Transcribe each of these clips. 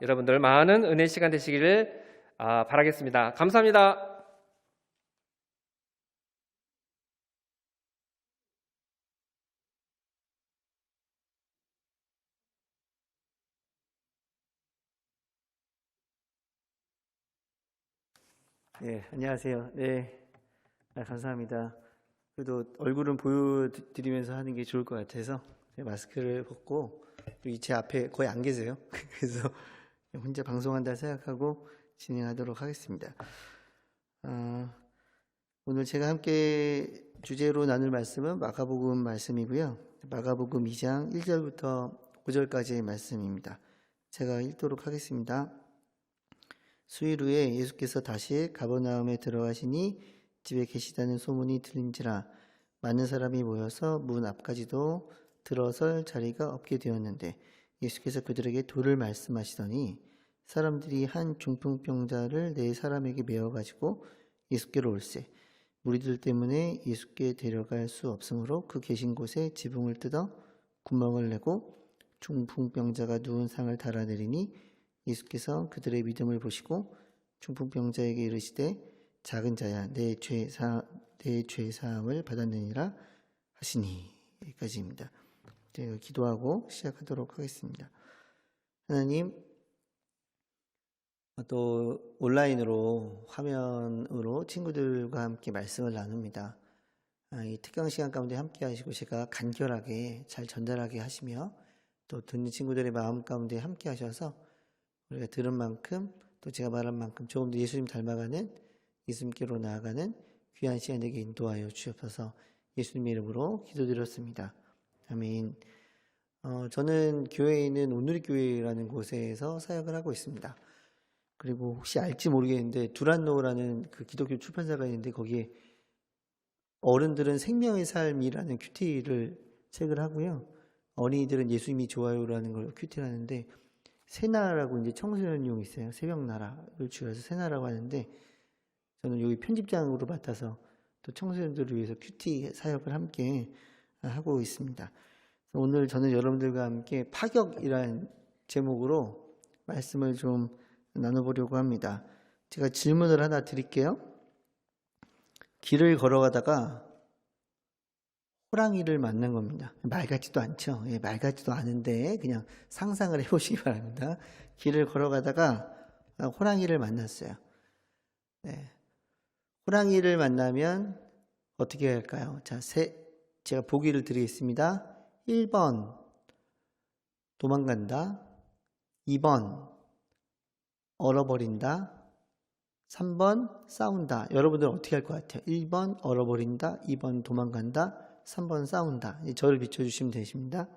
여러분들 많은 은혜 시간 되시기를 바라겠습니다. 감사합니다. 네, 안녕하세요. 네, 감사합니다. 그래도 얼굴은 보여드리면서 하는 게 좋을 것 같아서 마스크를 벗고 제 앞에 거의 안 계세요. 그래서 혼자 방송한다 생각하고 진행하도록 하겠습니다. 오늘 제가 함께 주제로 나눌 말씀은 마가복음 말씀이고요. 마가복음 2장 1절부터 5절까지의 말씀입니다. 제가 읽도록 하겠습니다. 수일 후에 예수께서 다시 가버나움에 들어가시니 집에 계시다는 소문이 들린지라 많은 사람이 모여서 문 앞까지도 들어설 자리가 없게 되었는데 예수께서 그들에게 도를 말씀하시더니 사람들이 한 중풍병자를 네 사람에게 메어가지고 예수께로 올세 무리들 때문에 예수께 데려갈 수 없으므로 그 계신 곳에 지붕을 뜯어 구멍을 내고 중풍병자가 누운 상을 달아내리니 예수께서 그들의 믿음을 보시고 중풍병자에게 이르시되 작은 자야 내 죄 사함을 받았느니라 하시니. 여기까지입니다. 제가 기도하고 시작하도록 하겠습니다. 하나님, 또 온라인으로 화면으로 친구들과 함께 말씀을 나눕니다. 이 특강 시간 가운데 함께 하시고 제가 간결하게 잘 전달하게 하시며 또 듣는 친구들의 마음 가운데 함께 하셔서 우리가 들은 만큼 또 제가 말한 만큼 조금 더 예수님 닮아가는 예수님께로 나아가는 귀한 시간 되게 인도하여 주옵소서. 예수님의 이름으로 기도드렸습니다. 아멘. 저는 교회에 있는 오누리 교회라는 곳에서 사역을 하고 있습니다. 그리고 혹시 알지 모르겠는데 두란노라는 그 기독교 출판사가 있는데 거기에 어른들은 생명의 삶이라는 큐티를 책을 하고요. 어린이들은 예수님이 좋아요라는 걸 큐티를 하는데 세나라고 이제 청소년용 있어요. 새벽나라를 줄여서 세나라고 하는데 저는 여기 편집장으로 맡아서 또 청소년들을 위해서 큐티 사역을 함께 하고 있습니다. 오늘 저는 여러분들과 함께 파격이라는 제목으로 말씀을 좀 나눠보려고 합니다. 제가 질문을 하나 드릴게요. 길을 걸어가다가 호랑이를 만난 겁니다. 말 같지도 않죠. 말 같지도 않은데 그냥 상상을 해보시기 바랍니다. 길을 걸어가다가 호랑이를 만났어요. 네. 호랑이를 만나면 어떻게 할까요? 자, 제가 보기를 드리겠습니다. 1번 도망간다. 2번 얼어버린다. 3번 싸운다. 여러분들 어떻게 할 것 같아요? 1번 얼어버린다. 2번 도망간다. 3번 싸운다. 저를 비춰주시면 되십니다.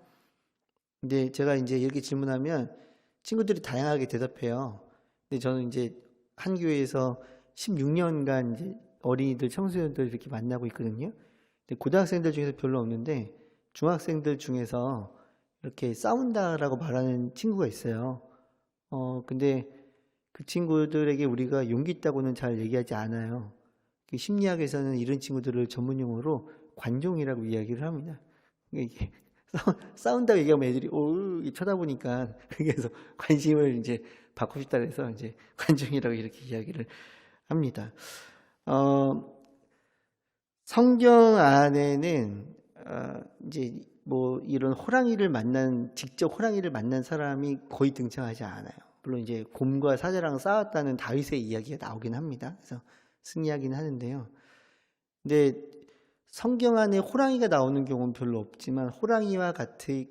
근데 제가 이제 이렇게 질문하면 친구들이 다양하게 대답해요. 근데 저는 이제 한 교회에서 16년간 이제 어린이들, 청소년들 이렇게 만나고 있거든요. 근데 고등학생들 중에서 별로 없는데 중학생들 중에서 이렇게 싸운다라고 말하는 친구가 있어요. 근데 그 친구들에게 우리가 용기 있다고는 잘 얘기하지 않아요. 심리학에서는 이런 친구들을 전문용어로 관종이라고 이야기를 합니다. 이게 싸운다고 얘기하면 애들이 쳐다보니까 그래서 관심을 이제 받고 싶다 해서 이제 관종이라고 이렇게 이야기를 합니다. 성경 안에는 이제 뭐 이런 직접 호랑이를 만난 사람이 거의 등장하지 않아요. 물론 이제 곰과 사자랑 싸웠다는 다윗의 이야기가 나오긴 합니다. 그래서 승리하긴 하는데요. 근데 성경 안에 호랑이가 나오는 경우는 별로 없지만 호랑이와 같은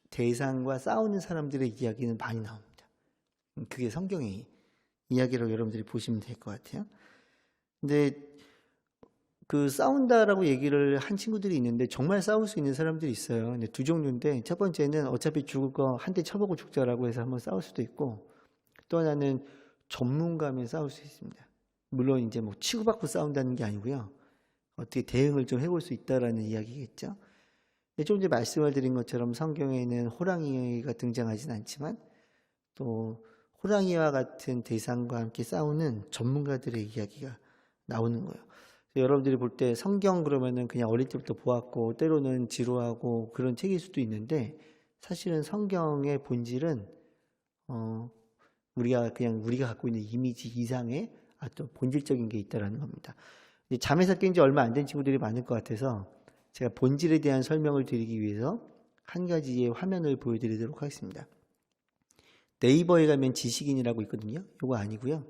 대상과 싸우는 사람들의 이야기는 많이 나옵니다. 그게 성경의 이야기라고 여러분들이 보시면 될 것 같아요. 근데 그 싸운다라고 얘기를 한 친구들이 있는데 정말 싸울 수 있는 사람들이 있어요. 근데 두 종류인데 첫 번째는 어차피 죽을 거 한 대 쳐보고 죽자라고 해서 한번 싸울 수도 있고 또 하나는 전문가면 싸울 수 있습니다. 물론 이제 뭐 치고받고 싸운다는 게 아니고요. 어떻게 대응을 좀 해볼 수 있다라는 이야기겠죠. 좀 전에 말씀을 드린 것처럼 성경에는 호랑이가 등장하진 않지만 또 호랑이와 같은 대상과 함께 싸우는 전문가들의 이야기가 나오는 거예요. 여러분들이 볼 때 성경 그러면은 그냥 어릴 때부터 보았고 때로는 지루하고 그런 책일 수도 있는데 사실은 성경의 본질은 우리가 갖고 있는 이미지 이상의 또 본질적인 게 있다라는 겁니다. 잠에서 깬 지 얼마 안 된 친구들이 많을 것 같아서 제가 본질에 대한 설명을 드리기 위해서 한 가지의 화면을 보여드리도록 하겠습니다. 네이버에 가면 지식인이라고 있거든요. 이거 아니고요.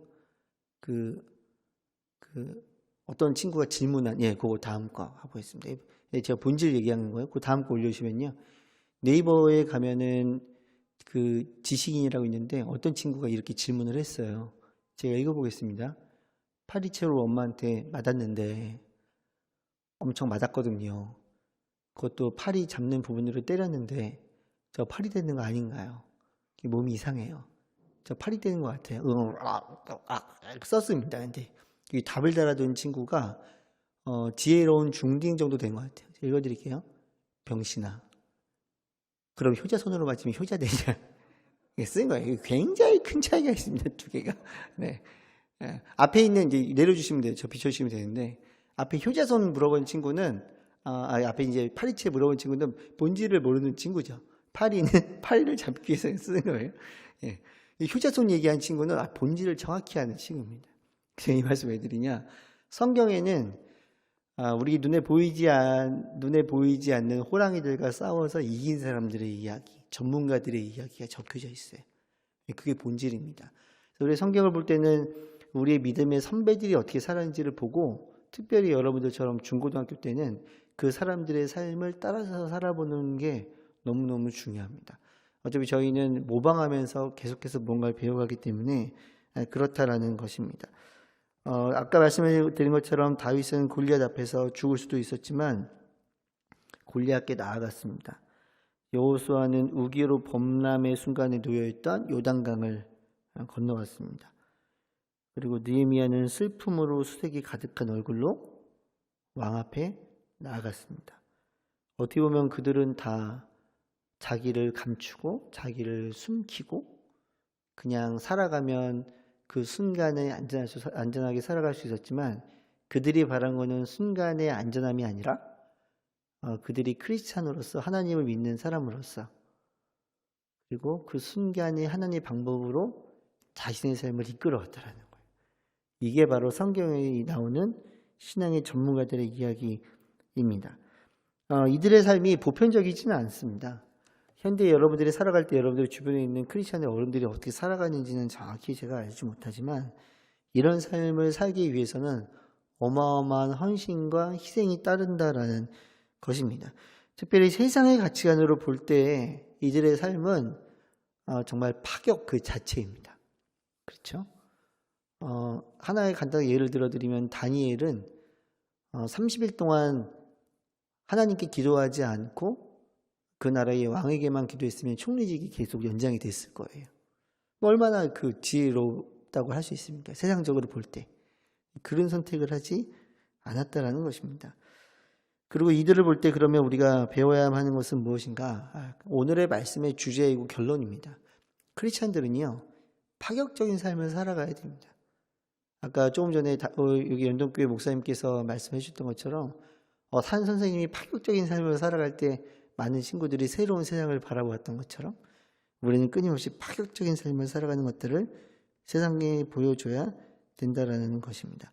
어떤 친구가 질문한, 그거 다음 거 하고 있습니다. 제가 본질 얘기하는 거예요. 그 다음 거 올려주시면요. 네이버에 가면은 그 지식인이라고 있는데 어떤 친구가 이렇게 질문을 했어요. 제가 읽어보겠습니다. 파리채로 엄마한테 맞았는데 엄청 맞았거든요. 그것도 파리 잡는 부분으로 때렸는데 저 파리 되는 거 아닌가요? 몸이 이상해요. 저 파리 되는 것 같아요. 썼습니다. 근데 이 답을 달아둔 친구가 지혜로운 중딩 정도 된 것 같아요. 읽어드릴게요. 병신아. 그럼 효자손으로 맞으면 효자 되냐? 쓴 거예요. 굉장히 큰 차이가 있습니다. 두 개가. 네. 앞에 있는 이제 내려주시면 돼요. 저 비춰주시면 되는데 앞에 효자손 물어본 친구는 앞에 이제 파리채 물어본 친구는 본질을 모르는 친구죠. 파리는 파리를 잡기 위해서 쓰는 거예요. 예. 이 효자손 얘기한 친구는 본질을 정확히 아는 친구입니다. 그래서 이 말씀 왜 드리냐? 성경에는 우리 눈에 보이지 않는 호랑이들과 싸워서 이긴 사람들의 이야기, 전문가들의 이야기가 적혀져 있어요. 그게 본질입니다. 그래서 우리 성경을 볼 때는 우리의 믿음의 선배들이 어떻게 살았는지를 보고 특별히 여러분들처럼 중고등학교 때는 그 사람들의 삶을 따라서 살아보는 게 너무너무 중요합니다. 어차피 저희는 모방하면서 계속해서 뭔가를 배워가기 때문에 그렇다라는 것입니다. 아까 말씀드린 것처럼 다윗은 골리앗 앞에서 죽을 수도 있었지만 골리앗께 나아갔습니다. 여호수아는 우기로 범람의 순간에 놓여있던 요단강을 건너갔습니다. 그리고 느헤미야는 슬픔으로 수색이 가득한 얼굴로 왕 앞에 나아갔습니다. 어떻게 보면 그들은 다 자기를 감추고 자기를 숨기고 그냥 살아가면 그 순간에 안전하게 살아갈 수 있었지만 그들이 바란 것은 순간의 안전함이 아니라 그들이 크리스찬으로서 하나님을 믿는 사람으로서 그리고 그 순간의 하나님의 방법으로 자신의 삶을 이끌어왔다는 거예요. 이게 바로 성경에 나오는 신앙의 전문가들의 이야기입니다. 이들의 삶이 보편적이지는 않습니다. 현대 여러분들이 살아갈 때 여러분들 주변에 있는 크리스천의 어른들이 어떻게 살아가는지는 정확히 제가 알지 못하지만 이런 삶을 살기 위해서는 어마어마한 헌신과 희생이 따른다라는 것입니다. 특별히 세상의 가치관으로 볼 때 이들의 삶은 정말 파격 그 자체입니다. 그렇죠? 하나의 간단한 예를 들어드리면 다니엘은 30일 동안 하나님께 기도하지 않고 그 나라의 왕에게만 기도했으면 총리직이 계속 연장이 됐을 거예요. 얼마나 그 지혜롭다고 할 수 있습니까? 세상적으로 볼 때. 그런 선택을 하지 않았다라는 것입니다. 그리고 이들을 볼 때 그러면 우리가 배워야 하는 것은 무엇인가? 오늘의 말씀의 주제이고 결론입니다. 크리스찬들은요, 파격적인 삶을 살아가야 됩니다. 아까 조금 전에 여기 연동교회 목사님께서 말씀해 주셨던 것처럼 산 선생님이 파격적인 삶을 살아갈 때 많은 친구들이 새로운 세상을 바라보았던 것처럼 우리는 끊임없이 파격적인 삶을 살아가는 것들을 세상에 보여줘야 된다라는 것입니다.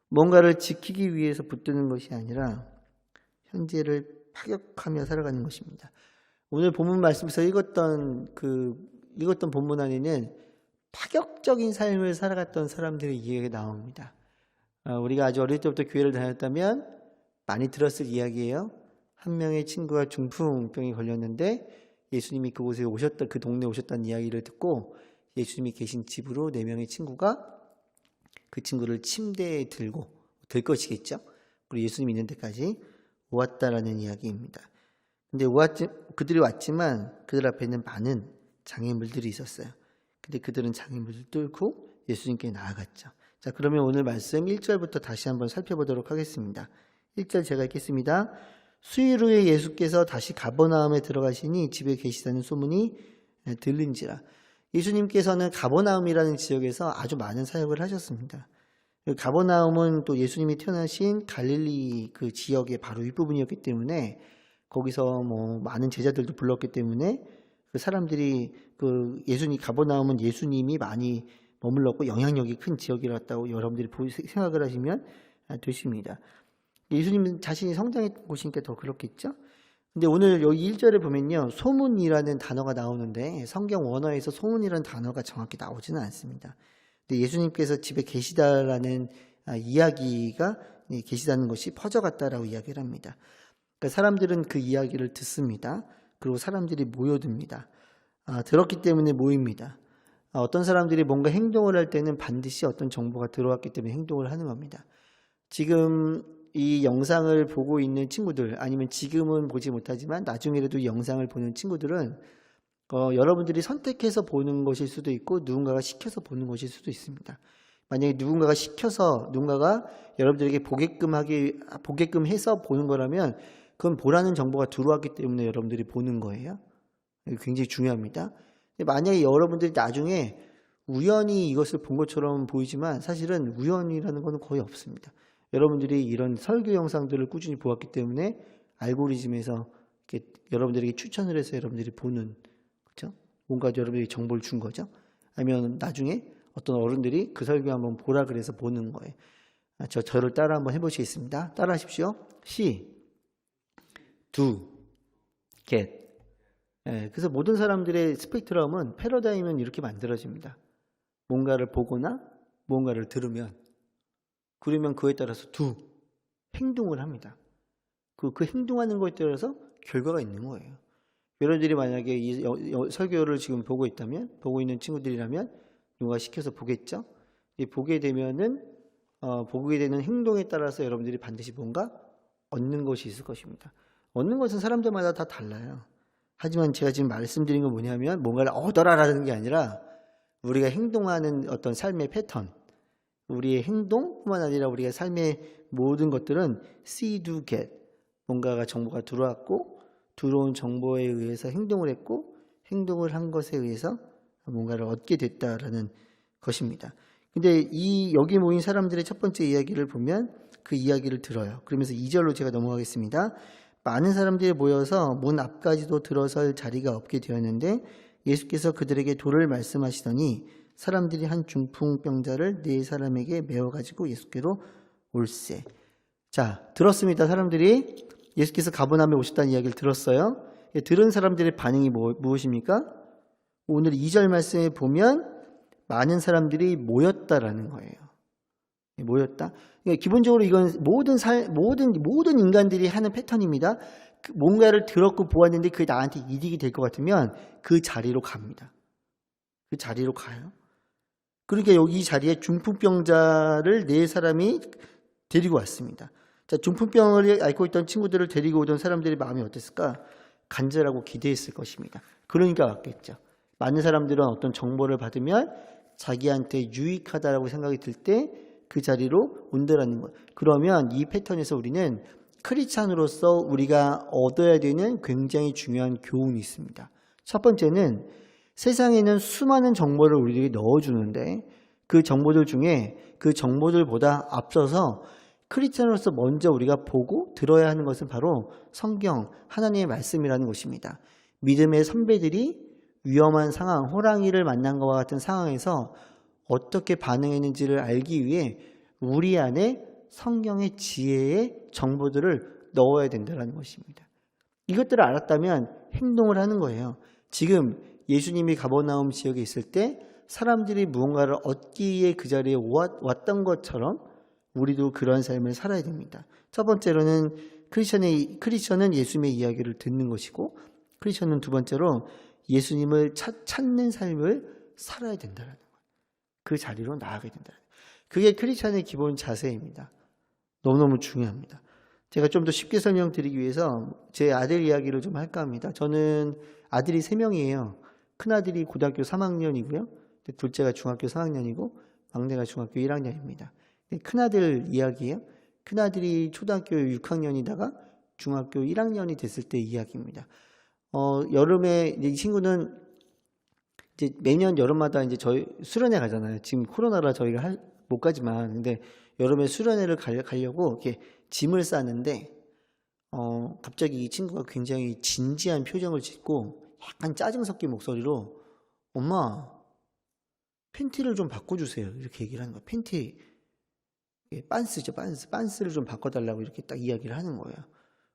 뭔가를 지키기 위해서 붙드는 것이 아니라 현재를 파격하며 살아가는 것입니다. 오늘 본문 말씀에서 읽었던 본문 안에는 파격적인 삶을 살아갔던 사람들의 이야기가 나옵니다. 우리가 아주 어릴 때부터 교회를 다녔다면 많이 들었을 이야기예요. 한 명의 친구가 중풍병에 걸렸는데 예수님이 그곳에 오셨다, 그 동네에 오셨다는 이야기를 듣고 예수님이 계신 집으로 4명의 친구가 그 친구를 침대에 들 것이겠죠. 그리고 예수님이 있는 데까지 왔다라는 이야기입니다. 근데 그들이 왔지만 그들 앞에는 많은 장애물들이 있었어요. 근데 그들은 장애물을 뚫고 예수님께 나아갔죠. 자, 그러면 오늘 말씀 1절부터 다시 한번 살펴보도록 하겠습니다. 1절 제가 읽겠습니다. 수일 후에 예수께서 다시 가버나움에 들어가시니 집에 계시다는 소문이 들린지라. 예수님께서는 가버나움이라는 지역에서 아주 많은 사역을 하셨습니다. 가버나움은 또 예수님이 태어나신 갈릴리 그 지역의 바로 윗부분이었기 때문에 거기서 많은 제자들도 불렀기 때문에 그 사람들이 그 예수님 가버나움은 예수님이 많이 머물렀고 영향력이 큰 지역이었다고 여러분들이 생각을 하시면 되십니다. 예수님 자신이 성장했던 곳이니까 더 그렇겠죠? 근데 오늘 여기 1절에 보면요, 소문이라는 단어가 나오는데 성경 원어에서 소문이라는 단어가 정확히 나오지는 않습니다. 근데 예수님께서 집에 계시다라는 이야기가 계시다는 것이 퍼져갔다라고 이야기를 합니다. 그러니까 사람들은 그 이야기를 듣습니다. 그리고 사람들이 모여듭니다. 들었기 때문에 모입니다. 어떤 사람들이 뭔가 행동을 할 때는 반드시 어떤 정보가 들어왔기 때문에 행동을 하는 겁니다. 지금 이 영상을 보고 있는 친구들, 아니면 지금은 보지 못하지만 나중에라도 영상을 보는 친구들은 여러분들이 선택해서 보는 것일 수도 있고 누군가가 시켜서 보는 것일 수도 있습니다. 만약에 누군가가 시켜서 누군가가 여러분들에게 보게끔 해서 보는 거라면 그건 보라는 정보가 들어왔기 때문에 여러분들이 보는 거예요. 굉장히 중요합니다. 만약에 여러분들이 나중에 우연히 이것을 본 것처럼 보이지만 사실은 우연이라는 것은 거의 없습니다. 여러분들이 이런 설교 영상들을 꾸준히 보았기 때문에 알고리즘에서 이렇게 여러분들에게 추천을 해서 여러분들이 보는, 그렇죠? 뭔가 여러분들이 정보를 준 거죠. 아니면 나중에 어떤 어른들이 그 설교 한번 보라 그래서 보는 거예요. 저를 따라 한번 해보시겠습니다. 따라 하십시오. do, get. 그래서 모든 사람들의 스펙트럼은 패러다임은 이렇게 만들어집니다. 뭔가를 보거나 뭔가를 들으면, 그러면 그에 따라서 do, 행동을 합니다. 그 행동하는 것에 따라서 결과가 있는 거예요. 여러분들이 만약에 이 설교를 지금 보고 있는 친구들이라면 누가 시켜서 보겠죠? 보게 되면은 보게 되는 행동에 따라서 여러분들이 반드시 뭔가 얻는 것이 있을 것입니다. 얻는 것은 사람들마다 다 달라요. 하지만 제가 지금 말씀드린 건 뭐냐면 뭔가를 얻어라라는 게 아니라 우리가 행동하는 어떤 삶의 패턴, 우리의 행동뿐만 아니라 우리가 삶의 모든 것들은 see, do, get. 뭔가가 정보가 들어왔고 들어온 정보에 의해서 행동을 했고 행동을 한 것에 의해서 뭔가를 얻게 됐다라는 것입니다. 근데 여기 모인 사람들의 첫 번째 이야기를 보면 그 이야기를 들어요. 그러면서 2절로 제가 넘어가겠습니다. 많은 사람들이 모여서 문 앞까지도 들어설 자리가 없게 되었는데 예수께서 그들에게 도를 말씀하시더니 사람들이 한 중풍병자를 네 사람에게 메워가지고 예수께로 올세. 자, 들었습니다. 사람들이 예수께서 가버나움에 오셨다는 이야기를 들었어요. 들은 사람들의 반응이 무엇입니까? 오늘 2절 말씀에 보면 많은 사람들이 모였다라는 거예요. 모였다. 기본적으로 이건 모든 인간들이 하는 패턴입니다. 뭔가를 들었고 보았는데 그게 나한테 이득이 될 것 같으면 그 자리로 갑니다. 그 자리로 가요. 그러니까 여기 이 자리에 중풍병자를 네 사람이 데리고 왔습니다. 자, 중풍병을 앓고 있던 친구들을 데리고 오던 사람들의 마음이 어땠을까? 간절하고 기대했을 것입니다. 그러니까 왔겠죠. 많은 사람들은 어떤 정보를 받으면 자기한테 유익하다라고 생각이 들 때 그 자리로 온다라는 것. 그러면 이 패턴에서 우리는 크리스찬으로서 우리가 얻어야 되는 굉장히 중요한 교훈이 있습니다. 첫 번째는 세상에는 수많은 정보를 우리에게 넣어주는데 그 정보들 중에 그 정보들보다 앞서서 크리스찬으로서 먼저 우리가 보고 들어야 하는 것은 바로 성경, 하나님의 말씀이라는 것입니다. 믿음의 선배들이 위험한 상황, 호랑이를 만난 것과 같은 상황에서 어떻게 반응했는지를 알기 위해 우리 안에 성경의 지혜의 정보들을 넣어야 된다는 것입니다. 이것들을 알았다면 행동을 하는 거예요. 지금 예수님이 가버나움 지역에 있을 때 사람들이 무언가를 얻기 위해 그 자리에 왔던 것처럼 우리도 그런 삶을 살아야 됩니다. 첫 번째로는 크리스천은 예수님의 이야기를 듣는 것이고 크리스천은 두 번째로 예수님을 찾는 삶을 살아야 된다는 거예요. 그 자리로 나아가야 된다. 그게 크리스천의 기본 자세입니다. 너무너무 중요합니다. 제가 좀 더 쉽게 설명드리기 위해서 제 아들 이야기를 좀 할까 합니다. 저는 아들이 3명이에요. 큰아들이 고등학교 3학년이고요. 둘째가 중학교 4학년이고 막내가 중학교 1학년입니다. 큰아들 이야기예요. 큰아들이 초등학교 6학년이다가 중학교 1학년이 됐을 때 이야기입니다. 여름에 이 친구는 이제 매년 여름마다 이제 저희 수련회 가잖아요. 지금 코로나라 저희가 못 가지만, 근데 여름에 수련회를 가려고 이렇게 짐을 싸는데 갑자기 이 친구가 굉장히 진지한 표정을 짓고 약간 짜증 섞인 목소리로 엄마 팬티를 좀 바꿔주세요. 이렇게 얘기를 하는 거예요. 팬티 빤스죠, 빤스를 좀 바꿔달라고 이렇게 딱 이야기를 하는 거예요.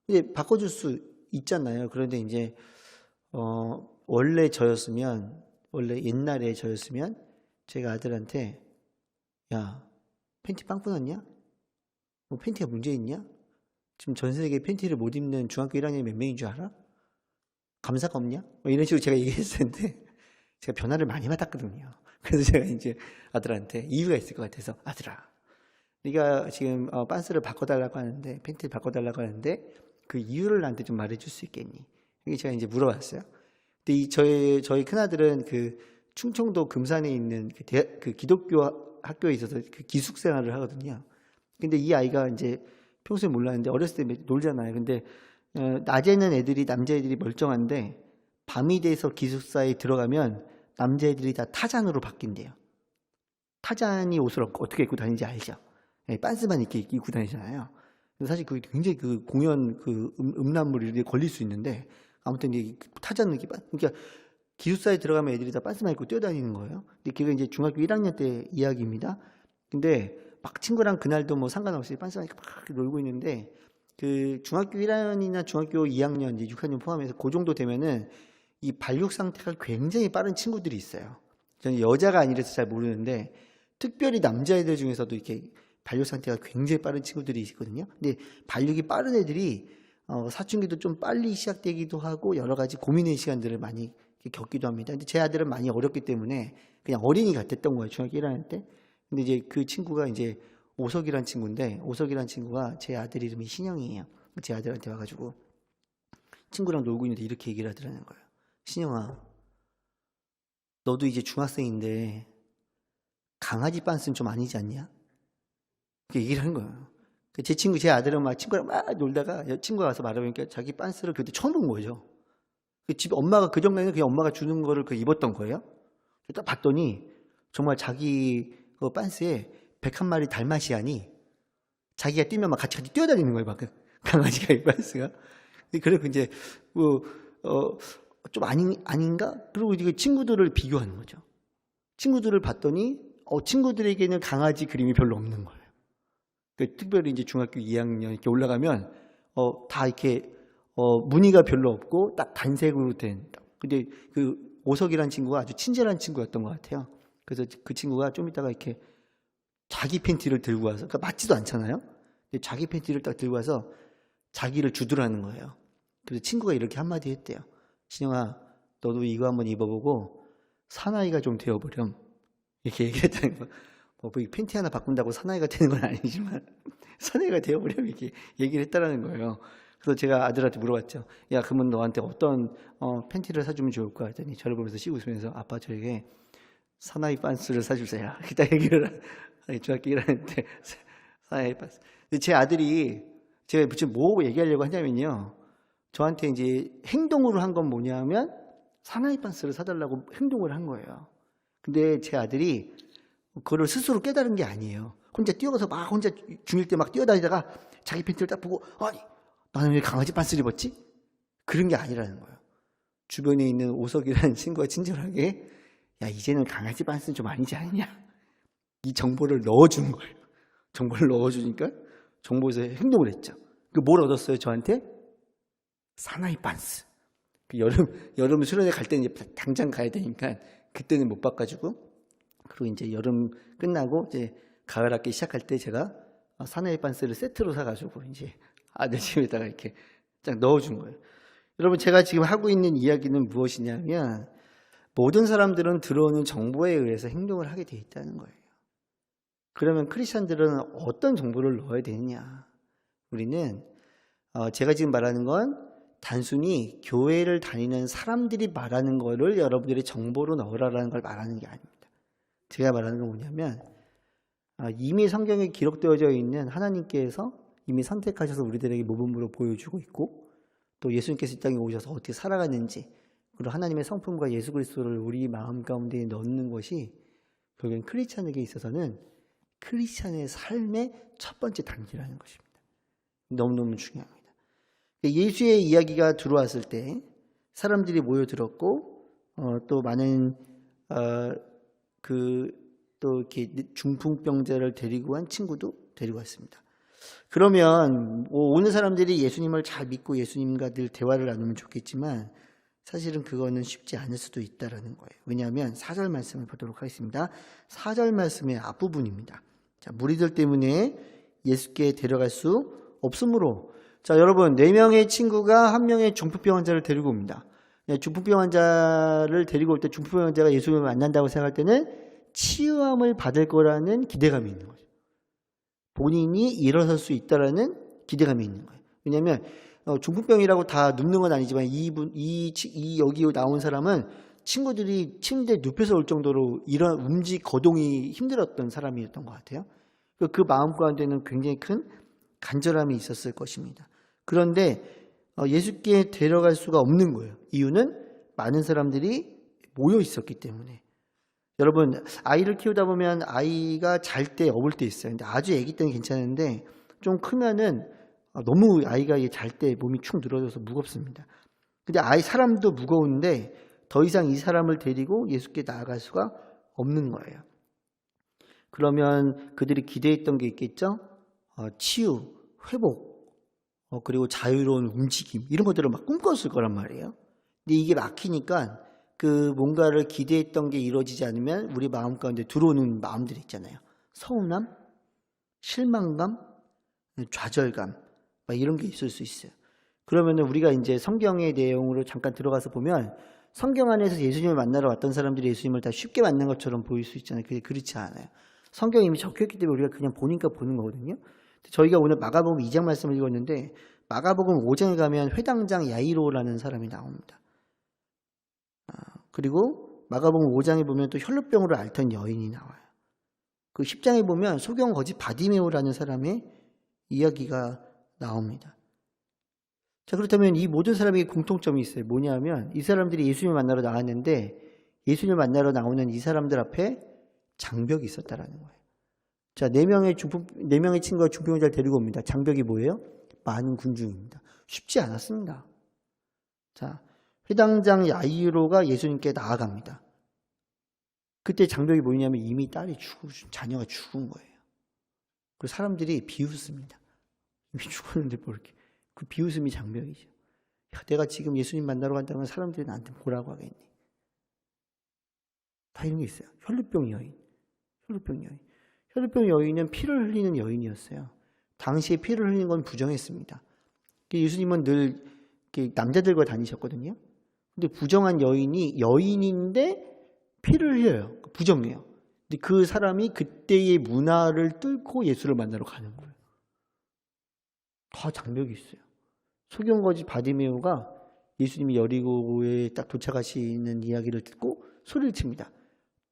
이제 바꿔줄 수 있잖아요. 그런데 이제 원래 옛날에 저였으면 제가 아들한테 야 팬티 빵꾸 났냐? 뭐 팬티가 문제 있냐? 지금 전 세계 팬티를 못 입는 중학교 1학년이 몇 명인 줄 알아? 감사가 없냐? 뭐 이런 식으로 제가 얘기했을 텐데 제가 변화를 많이 받았거든요. 그래서 제가 이제 아들한테 이유가 있을 것 같아서 아들아 네가 지금 빤스를 바꿔달라고 하는데 팬티를 바꿔달라고 하는데 그 이유를 나한테 좀 말해줄 수 있겠니? 이게 제가 이제 물어봤어요. 근데 저희 큰아들은 그 충청도 금산에 있는 그 기독교 학교에 있어서 그 기숙생활을 하거든요. 근데 이 아이가 이제 평소에 몰랐는데 어렸을 때 놀잖아요. 근데 낮에는 남자애들이 멀쩡한데 밤이 돼서 기숙사에 들어가면 남자애들이 다 타잔으로 바뀐대요. 타잔이 옷을 어떻게 입고 다니는지 알죠? 네, 빤스만 이렇게 입고 다니잖아요. 사실 그 굉장히 그 공연 그 음란물이 걸릴 수 있는데 아무튼 이 타잔은 이렇게 그러니까 기숙사에 들어가면 애들이 다 빤스만 입고 뛰어다니는 거예요. 근데 그게 이제 중학교 1학년 때 이야기입니다. 근데 막 친구랑 그날도 뭐 상관없이 빤스만 입고 막 놀고 있는데 그 중학교 1학년이나 중학교 2학년, 이제 6학년 포함해서 그 정도 되면은 이 발육 상태가 굉장히 빠른 친구들이 있어요. 저는 여자가 아니라서 잘 모르는데 특별히 남자애들 중에서도 이렇게 발육 상태가 굉장히 빠른 친구들이 있거든요. 근데 발육이 빠른 애들이 사춘기도 좀 빨리 시작되기도 하고 여러 가지 고민의 시간들을 많이 겪기도 합니다. 근데 제 아들은 많이 어렸기 때문에 그냥 어린이 같았던 거예요. 중학교 1학년 때. 근데 이제 그 친구가 이제 오석이란 친구인데 오석이란 친구가 제 아들 이름이 신영이에요. 제 아들한테 와가지고 친구랑 놀고 있는데 이렇게 얘기를 하더라는 거예요. 신영아, 너도 이제 중학생인데 강아지 빤스는 좀 아니지 않냐? 그렇게 얘기를 하는 거예요. 제 아들은 막 친구랑 막 놀다가 친구가 와서 말해보니까 자기 빤스를 그때 처음 본 거죠. 집 엄마가 그 전에는 그냥 엄마가 주는 거를 입었던 거예요. 딱 봤더니 정말 자기 그 빤스에 101마리 달마시안이 자기가 뛰면 막 같이 뛰어다니는 거예요. 막 강아지가 이 빤스가. 그래서 이제 좀 아닌가? 그리고 이게 친구들을 비교하는 거죠. 친구들을 봤더니 친구들에게는 강아지 그림이 별로 없는 거예요. 특별히 이제 중학교 2학년 이렇게 올라가면 다 이렇게 무늬가 별로 없고 딱 단색으로 된. 근데 그 오석이라는 친구가 아주 친절한 친구였던 것 같아요. 그래서 그 친구가 좀 이따가 이렇게 자기 팬티를 들고 와서, 그러니까 맞지도 않잖아요. 근데 자기 팬티를 딱 들고 와서 자기를 주드라는 거예요. 그래서 친구가 이렇게 한마디 했대요. 신영아, 너도 이거 한번 입어보고 사나이가 좀 되어보렴. 이렇게 얘기했다는 거. 뭐 팬티 하나 바꾼다고 사나이가 되는 건 아니지만 사나이가 되어보렴 이렇게 얘기를 했다라는 거예요. 그래서 제가 아들한테 물어봤죠. 야, 그러면 너한테 어떤 팬티를 사주면 좋을까 했더니 저를 보면서 씩 웃으면서 아빠 저에게 사나이 빤스를 사주세요. 이따 얘기를 중학교 1학년 때 사나이 빤스. 제 아들이 제가 지금 뭐 얘기하려고 하냐면요. 저한테 이제 행동으로 한 건 뭐냐면 사나이 빤스를 사달라고 행동을 한 거예요. 근데 제 아들이 그걸 스스로 깨달은 게 아니에요. 혼자 뛰어가서 막 혼자 중1 때 막 뛰어다니다가 자기 팬티를 딱 보고 아니 나는 왜 강아지 빤스를 입었지? 그런 게 아니라는 거예요. 주변에 있는 오석이라는 친구가 친절하게 야 이제는 강아지 빤스는 좀 아니지 않냐? 이 정보를 넣어주는 거예요. 정보를 넣어주니까 정보에서 행동을 했죠. 뭘 얻었어요 저한테? 사나이 빤스. 여름 수련회 갈 때는 이제 당장 가야 되니까 그때는 못 바꿔주고 그리고 이제 여름 끝나고 이제 가을 학기 시작할 때 제가 사나이 빤스를 세트로 사가지고 이제 아들 집에다가 이렇게 딱 넣어준 거예요. 여러분 제가 지금 하고 있는 이야기는 무엇이냐면 모든 사람들은 들어오는 정보에 의해서 행동을 하게 돼 있다는 거예요. 그러면 크리스천들은 어떤 정보를 넣어야 되느냐? 우리는 제가 지금 말하는 건 단순히 교회를 다니는 사람들이 말하는 거를 여러분들이 정보로 넣으라는 걸 말하는 게 아닙니다. 제가 말하는 건 뭐냐면 이미 성경에 기록되어져 있는 하나님께서 이미 선택하셔서 우리들에게 모범으로 보여주고 있고 또 예수님께서 이 땅에 오셔서 어떻게 살아가는지 그리고 하나님의 성품과 예수 그리스도를 우리 마음 가운데 넣는 것이 결국엔 크리스찬에게 있어서는 크리스찬의 삶의 첫 번째 단계라는 것입니다. 너무너무 중요합니다. 예수의 이야기가 들어왔을 때 사람들이 모여들었고 또 많은 또 이렇게 중풍병자를 데리고 간 친구도 데리고 왔습니다. 그러면 오는 사람들이 예수님을 잘 믿고 예수님과 늘 대화를 나누면 좋겠지만 사실은 그거는 쉽지 않을 수도 있다라는 거예요. 왜냐하면 4절 말씀을 보도록 하겠습니다. 4절 말씀의 앞부분입니다. 자, 무리들 때문에 예수께 데려갈 수 없으므로. 자, 여러분, 4명의 친구가 1명의 중풍병 환자를 데리고 옵니다. 중풍병 환자를 데리고 올 때 중풍병 환자가 예수님을 만난다고 생각할 때는 치유함을 받을 거라는 기대감이 있는 거죠. 본인이 일어설 수 있다라는 기대감이 있는 거예요. 왜냐하면 중풍병이라고 다 눕는 건 아니지만 여기 나온 사람은 친구들이 침대에 눕혀서 올 정도로 이런 거동이 힘들었던 사람이었던 것 같아요. 그 마음 가운데는 굉장히 큰 간절함이 있었을 것입니다. 그런데 예수께 데려갈 수가 없는 거예요. 이유는 많은 사람들이 모여 있었기 때문에. 여러분, 아이를 키우다 보면 아이가 잘 때 업을 때 있어요. 근데 아주 아기 때는 괜찮은데 좀 크면은 너무 아이가 잘 때 몸이 축 늘어져서 무겁습니다. 근데 사람도 무거운데 더 이상 이 사람을 데리고 예수께 나아갈 수가 없는 거예요. 그러면 그들이 기대했던 게 있겠죠? 치유, 회복, 그리고 자유로운 움직임 이런 것들을 막 꿈꿨을 거란 말이에요. 근데 이게 막히니까 뭔가를 기대했던 게 이루어지지 않으면 우리 마음 가운데 들어오는 마음들이 있잖아요. 서운함, 실망감, 좌절감 이런 게 있을 수 있어요. 그러면 우리가 이제 성경의 내용으로 잠깐 들어가서 보면 성경 안에서 예수님을 만나러 왔던 사람들이 예수님을 다 쉽게 만난 것처럼 보일 수 있잖아요. 그게 그렇지 않아요. 성경이 이미 적혀있기 때문에 우리가 그냥 보니까 보는 거거든요. 저희가 오늘 마가복음 2장 말씀을 읽었는데 마가복음 5장에 가면 회당장 야이로라는 사람이 나옵니다. 그리고 마가복음 5장에 보면 또 혈루병으로 앓던 여인이 나와요. 그 10장에 보면 소경 거지 바디메오라는 사람의 이야기가 나옵니다. 자, 그렇다면 이 모든 사람에게 공통점이 있어요. 뭐냐면 이 사람들이 예수님을 만나러 나왔는데 예수님을 만나러 나오는 이 사람들 앞에 장벽이 있었다라는 거예요. 자, 4명의 친구가 중풍병자를 데리고 옵니다. 장벽이 뭐예요? 많은 군중입니다. 쉽지 않았습니다. 자, 회당장 야이로가 예수님께 나아갑니다. 그때 장벽이 뭐냐면 이미 자녀가 죽은 거예요. 그리고 사람들이 비웃습니다. 이미 죽었는데 뭐 이렇게. 그 비웃음이 장벽이죠. 내가 지금 예수님 만나러 간다면 사람들이 나한테 뭐라고 하겠니? 다 이런 게 있어요. 혈루병 여인. 혈루병 여인은 피를 흘리는 여인이었어요. 당시에 피를 흘리는 건 부정했습니다. 예수님은 늘 남자들과 다니셨거든요. 근데 부정한 여인이 여인인데 피를 흘려요. 부정해요. 근데 그 사람이 그때의 문화를 뚫고 예수를 만나러 가는 거예요. 다 장벽이 있어요. 소경거지 바디메오가 예수님이 여리고에 딱 도착하시는 이야기를 듣고 소리를 칩니다.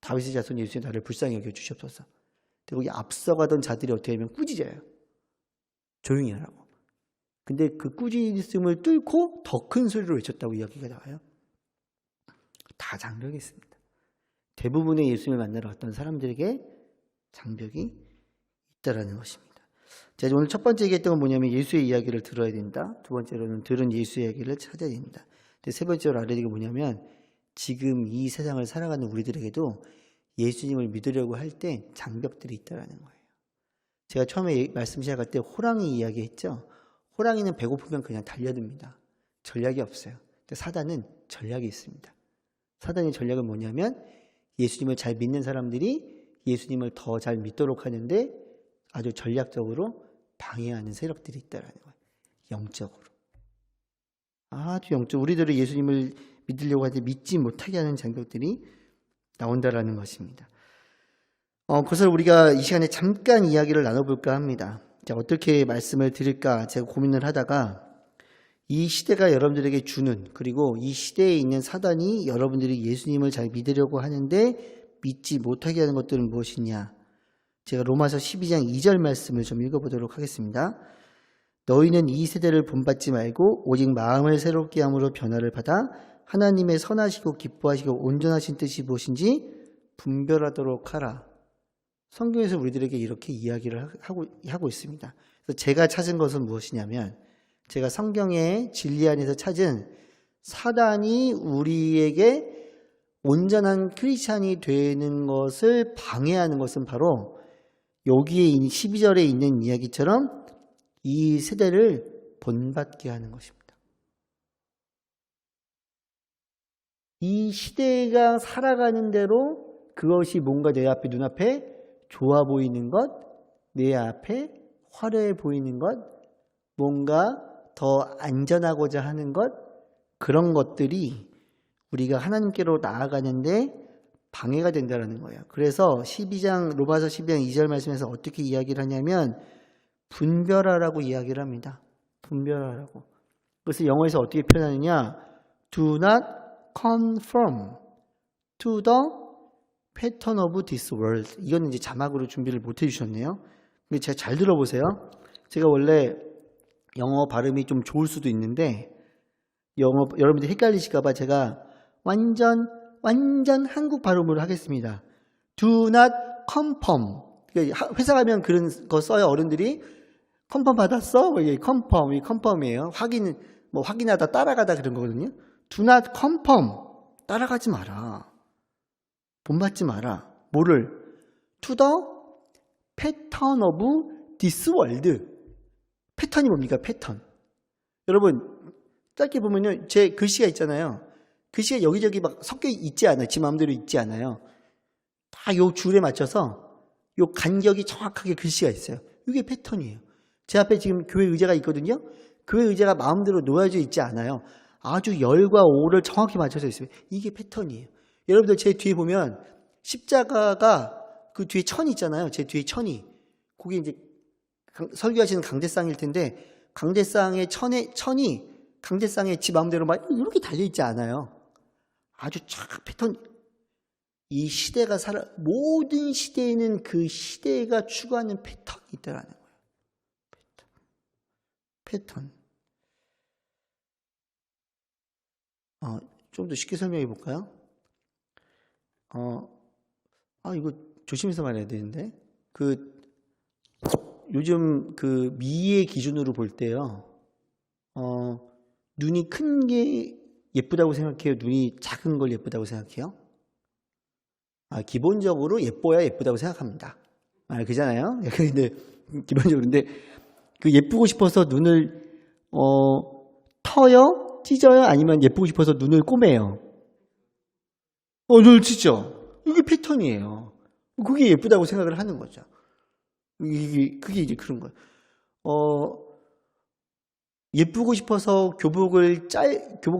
다윗의 자손 예수님 나를 불쌍히 여겨 주시옵소서. 거기 앞서가던 자들이 어떻게 하면 꾸짖어요. 조용히 하라고. 근데 그 꾸짖음을 뚫고 더 큰 소리로 외쳤다고 이야기가 나와요. 다 장벽이 있습니다. 대부분의 예수님을 만나러 왔던 사람들에게 장벽이 있다라는 것입니다. 제가 오늘 첫 번째 얘기했던 건 뭐냐면 예수의 이야기를 들어야 된다. 두 번째로는 들은 예수의 이야기를 찾아야 된다. 근데 세 번째로 알아야 되는 게 뭐냐면 지금 이 세상을 살아가는 우리들에게도 예수님을 믿으려고 할 때 장벽들이 있다라는 거예요. 제가 처음에 말씀 시작할 때 호랑이 이야기했죠. 호랑이는 배고프면 그냥 달려듭니다. 전략이 없어요. 근데 사단은 전략이 있습니다. 사단의 전략은 뭐냐면 예수님을 잘 믿는 사람들이 예수님을 더 잘 믿도록 하는데 아주 전략적으로 방해하는 세력들이 있다라는 거예요. 영적으로. 아주 영적. 우리들을 예수님을 믿으려고 할 때 믿지 못하게 하는 장벽들이 나온다라는 것입니다. 그것을 우리가 이 시간에 잠깐 이야기를 나눠볼까 합니다. 자, 어떻게 말씀을 드릴까 제가 고민을 하다가 이 시대가 여러분들에게 주는 그리고 이 시대에 있는 사단이 여러분들이 예수님을 잘 믿으려고 하는데 믿지 못하게 하는 것들은 무엇이냐. 제가 로마서 12장 2절 말씀을 좀 읽어보도록 하겠습니다. 너희는 이 세대를 본받지 말고 오직 마음을 새롭게 함으로 변화를 받아 하나님의 선하시고 기뻐하시고 온전하신 뜻이 무엇인지 분별하도록 하라. 성경에서 우리들에게 이렇게 이야기를 하고 있습니다. 그래서 제가 찾은 것은 무엇이냐면 제가 성경의 진리 안에서 찾은 사단이 우리에게 온전한 크리스찬이 되는 것을 방해하는 것은 바로 여기에 12절에 있는 이야기처럼 이 세대를 본받게 하는 것입니다. 이 시대가 살아가는 대로 그것이 뭔가 내 앞에 눈앞에 좋아 보이는 것, 내 앞에 화려해 보이는 것, 뭔가 더 안전하고자 하는 것, 그런 것들이 우리가 하나님께로 나아가는데 방해가 된다는 거예요. 그래서 로마서 12장 2절 말씀에서 어떻게 이야기를 하냐면 분별하라고 이야기를 합니다. 분별하라고. 그래서 영어에서 어떻게 표현하느냐? Do not conform to the pattern of this world. 이건 이제 자막으로 준비를 못 해주셨네요. 근데 제가 잘 들어보세요. 제가 원래 영어 발음이 좀 좋을 수도 있는데 여러분들이 헷갈리실까봐 제가 완전 한국 발음으로 하겠습니다. Do not conform. 그러니까 회사 가면 그런 거 써요. 어른들이 컨펌 받았어? 이게 컨펌이에요. 확인하다 따라가다 그런 거거든요. Do not conform. 따라가지 마라. 본받지 마라. 뭐를? To the pattern of this world. 패턴이 뭡니까? 패턴. 여러분 짧게 보면요, 제 글씨가 있잖아요. 글씨가 여기저기 막 섞여 있지 않아요. 지 마음대로 있지 않아요. 다 요 줄에 맞춰서 요 간격이 정확하게 글씨가 있어요. 이게 패턴이에요. 제 앞에 지금 교회 의자가 있거든요. 교회 의자가 마음대로 놓여져 있지 않아요. 아주 열과 오를 정확히 맞춰져 있어요. 이게 패턴이에요. 여러분들 제 뒤에 보면 십자가가 그 뒤에 천이 있잖아요. 제 뒤에 천이. 그게 이제 설교하시는 강대상일 텐데 강대상의 천이 강대상에 지 마음대로 막 이렇게 달려있지 않아요. 아주 쫙 패턴. 이 시대가 모든 시대에는 그 시대가 추구하는 패턴이 있다라는 거예요. 패턴. 좀 더 쉽게 설명해 볼까요? 이거 조심해서 말해야 되는데. 요즘 미의 기준으로 볼 때요. 눈이 큰 게 예쁘다고 생각해요? 눈이 작은 걸 예쁘다고 생각해요? 기본적으로 예뻐야 예쁘다고 생각합니다. 그잖아요? 근데 기본적으로 근데 예쁘고 싶어서 눈을 터요? 찢어요? 아니면 예쁘고 싶어서 눈을 꼬매요? 눈을 찢죠. 이게 패턴이에요. 그게 예쁘다고 생각을 하는 거죠. 그게 이제 그런 거예요. 예쁘고 싶어서 교복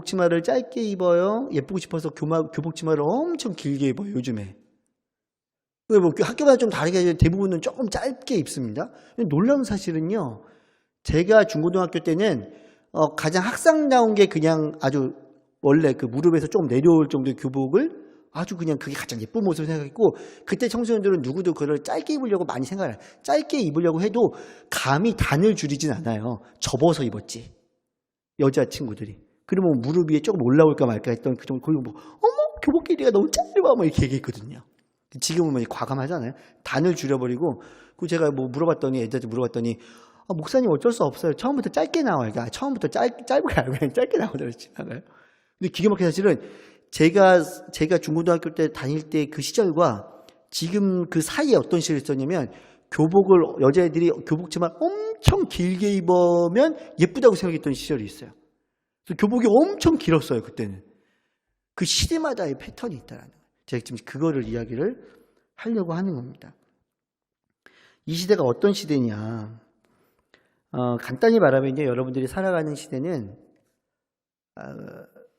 치마를 짧게 입어요? 예쁘고 싶어서 교복 치마를 엄청 길게 입어요, 요즘에. 학교마다 좀 다르게 대부분은 조금 짧게 입습니다. 놀라운 사실은요, 제가 중고등학교 때는 가장 학상다운 게 그냥 아주 원래 무릎에서 조금 내려올 정도의 교복을 아주 그냥 그게 가장 예쁜 모습을 생각했고, 그때 청소년들은 누구도 그걸 짧게 입으려고 많이 생각을 해요. 짧게 입으려고 해도 감히 단을 줄이진 않아요. 접어서 입었지, 여자 친구들이. 그러면 무릎 위에 조금 올라올까 말까 했던 그 정도. 거기 어머 교복 길이가 너무 짧아 뭐 이렇게 얘기했거든요. 지금은 과감하잖아요. 단을 줄여버리고. 그 제가 애들한테 물어봤더니 목사님 어쩔 수 없어요. 처음부터 짧게 나와요. 처음부터 짧게 알고 그냥 짧게 나오더라고요. 근데 기가 막힌 사실은 제가 중고등학교 때 다닐 때 그 시절과 지금 그 사이에 어떤 시절이 있었냐면, 여자애들이 교복 치마 엄청 길게 입으면 예쁘다고 생각했던 시절이 있어요. 그래서 교복이 엄청 길었어요, 그때는. 그 시대마다의 패턴이 있다라는 거예요. 제가 지금 그거를 이야기를 하려고 하는 겁니다. 이 시대가 어떤 시대냐. 간단히 말하면요, 여러분들이 살아가는 시대는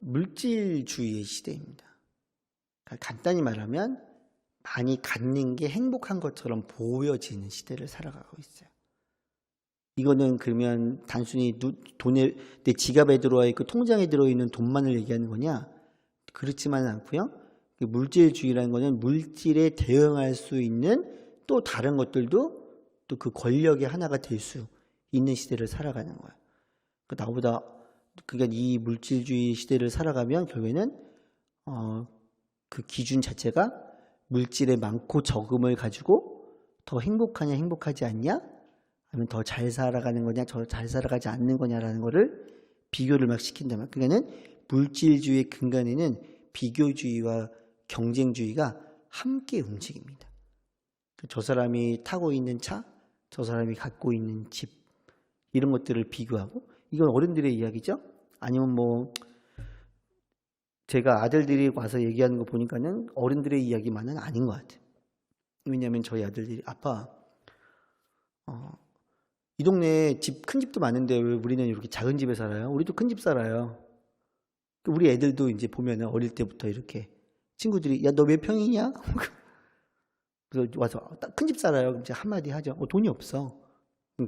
물질주의의 시대입니다. 간단히 말하면 많이 갖는 게 행복한 것처럼 보여지는 시대를 살아가고 있어요. 이거는 그러면 단순히 내 지갑에 들어와 있고 통장에 들어있는 돈만을 얘기하는 거냐? 그렇지만은 않고요. 물질주의라는 거는 물질에 대응할 수 있는 또 다른 것들도 또 그 권력의 하나가 될 수 있는 시대를 살아가는 거예요. 그러니까 이 물질주의 시대를 살아가면 결국에는 그 기준 자체가 물질의 많고 적음을 가지고 더 행복하냐 행복하지 않냐, 아니면 더 잘 살아가는 거냐 더 잘 살아가지 않는 거냐라는 거를 비교를 막 시킨다면, 그러니까는 물질주의의 근간에는 비교주의와 경쟁주의가 함께 움직입니다. 저 사람이 타고 있는 차, 저 사람이 갖고 있는 집, 이런 것들을 비교하고, 이건 어른들의 이야기죠. 아니면 뭐 제가 아들들이 와서 얘기하는 거 보니까는 어른들의 이야기만은 아닌 것 같아요. 왜냐하면 저희 아들들이 아빠, 이 동네에 큰 집도 많은데 왜 우리는 이렇게 작은 집에 살아요? 우리도 큰 집 살아요. 우리 애들도 이제 보면은 어릴 때부터 이렇게 친구들이 야, 너 몇 평이냐? 그래서 와서 큰 집 살아요. 그럼 제가 한마디 하죠. 돈이 없어.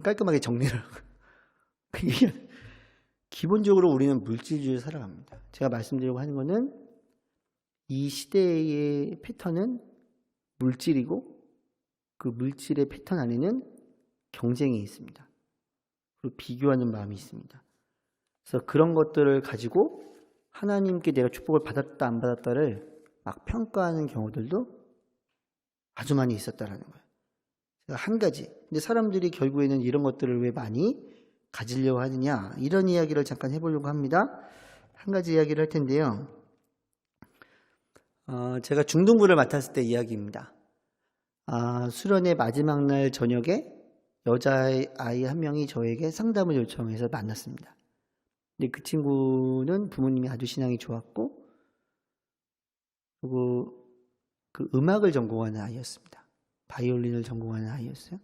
깔끔하게 정리를 하고. 기본적으로 우리는 물질주의를 살아갑니다. 제가 말씀드리려고 하는 거는 이 시대의 패턴은 물질이고 그 물질의 패턴 안에는 경쟁이 있습니다. 그리고 비교하는 마음이 있습니다. 그래서 그런 것들을 가지고 하나님께 내가 축복을 받았다 안 받았다를 막 평가하는 경우들도 아주 많이 있었다라는 거예요. 한 가지. 근데 사람들이 결국에는 이런 것들을 왜 많이 가지려고 하느냐, 이런 이야기를 잠깐 해보려고 합니다. 한 가지 이야기를 할 텐데요. 제가 중등부를 맡았을 때 이야기입니다. 수련의 마지막 날 저녁에 여자아이 한 명이 저에게 상담을 요청해서 만났습니다. 근데 그 친구는 부모님이 아주 신앙이 좋았고, 그리고 그 음악을 전공하는 아이였습니다. 바이올린을 전공하는 아이였어요.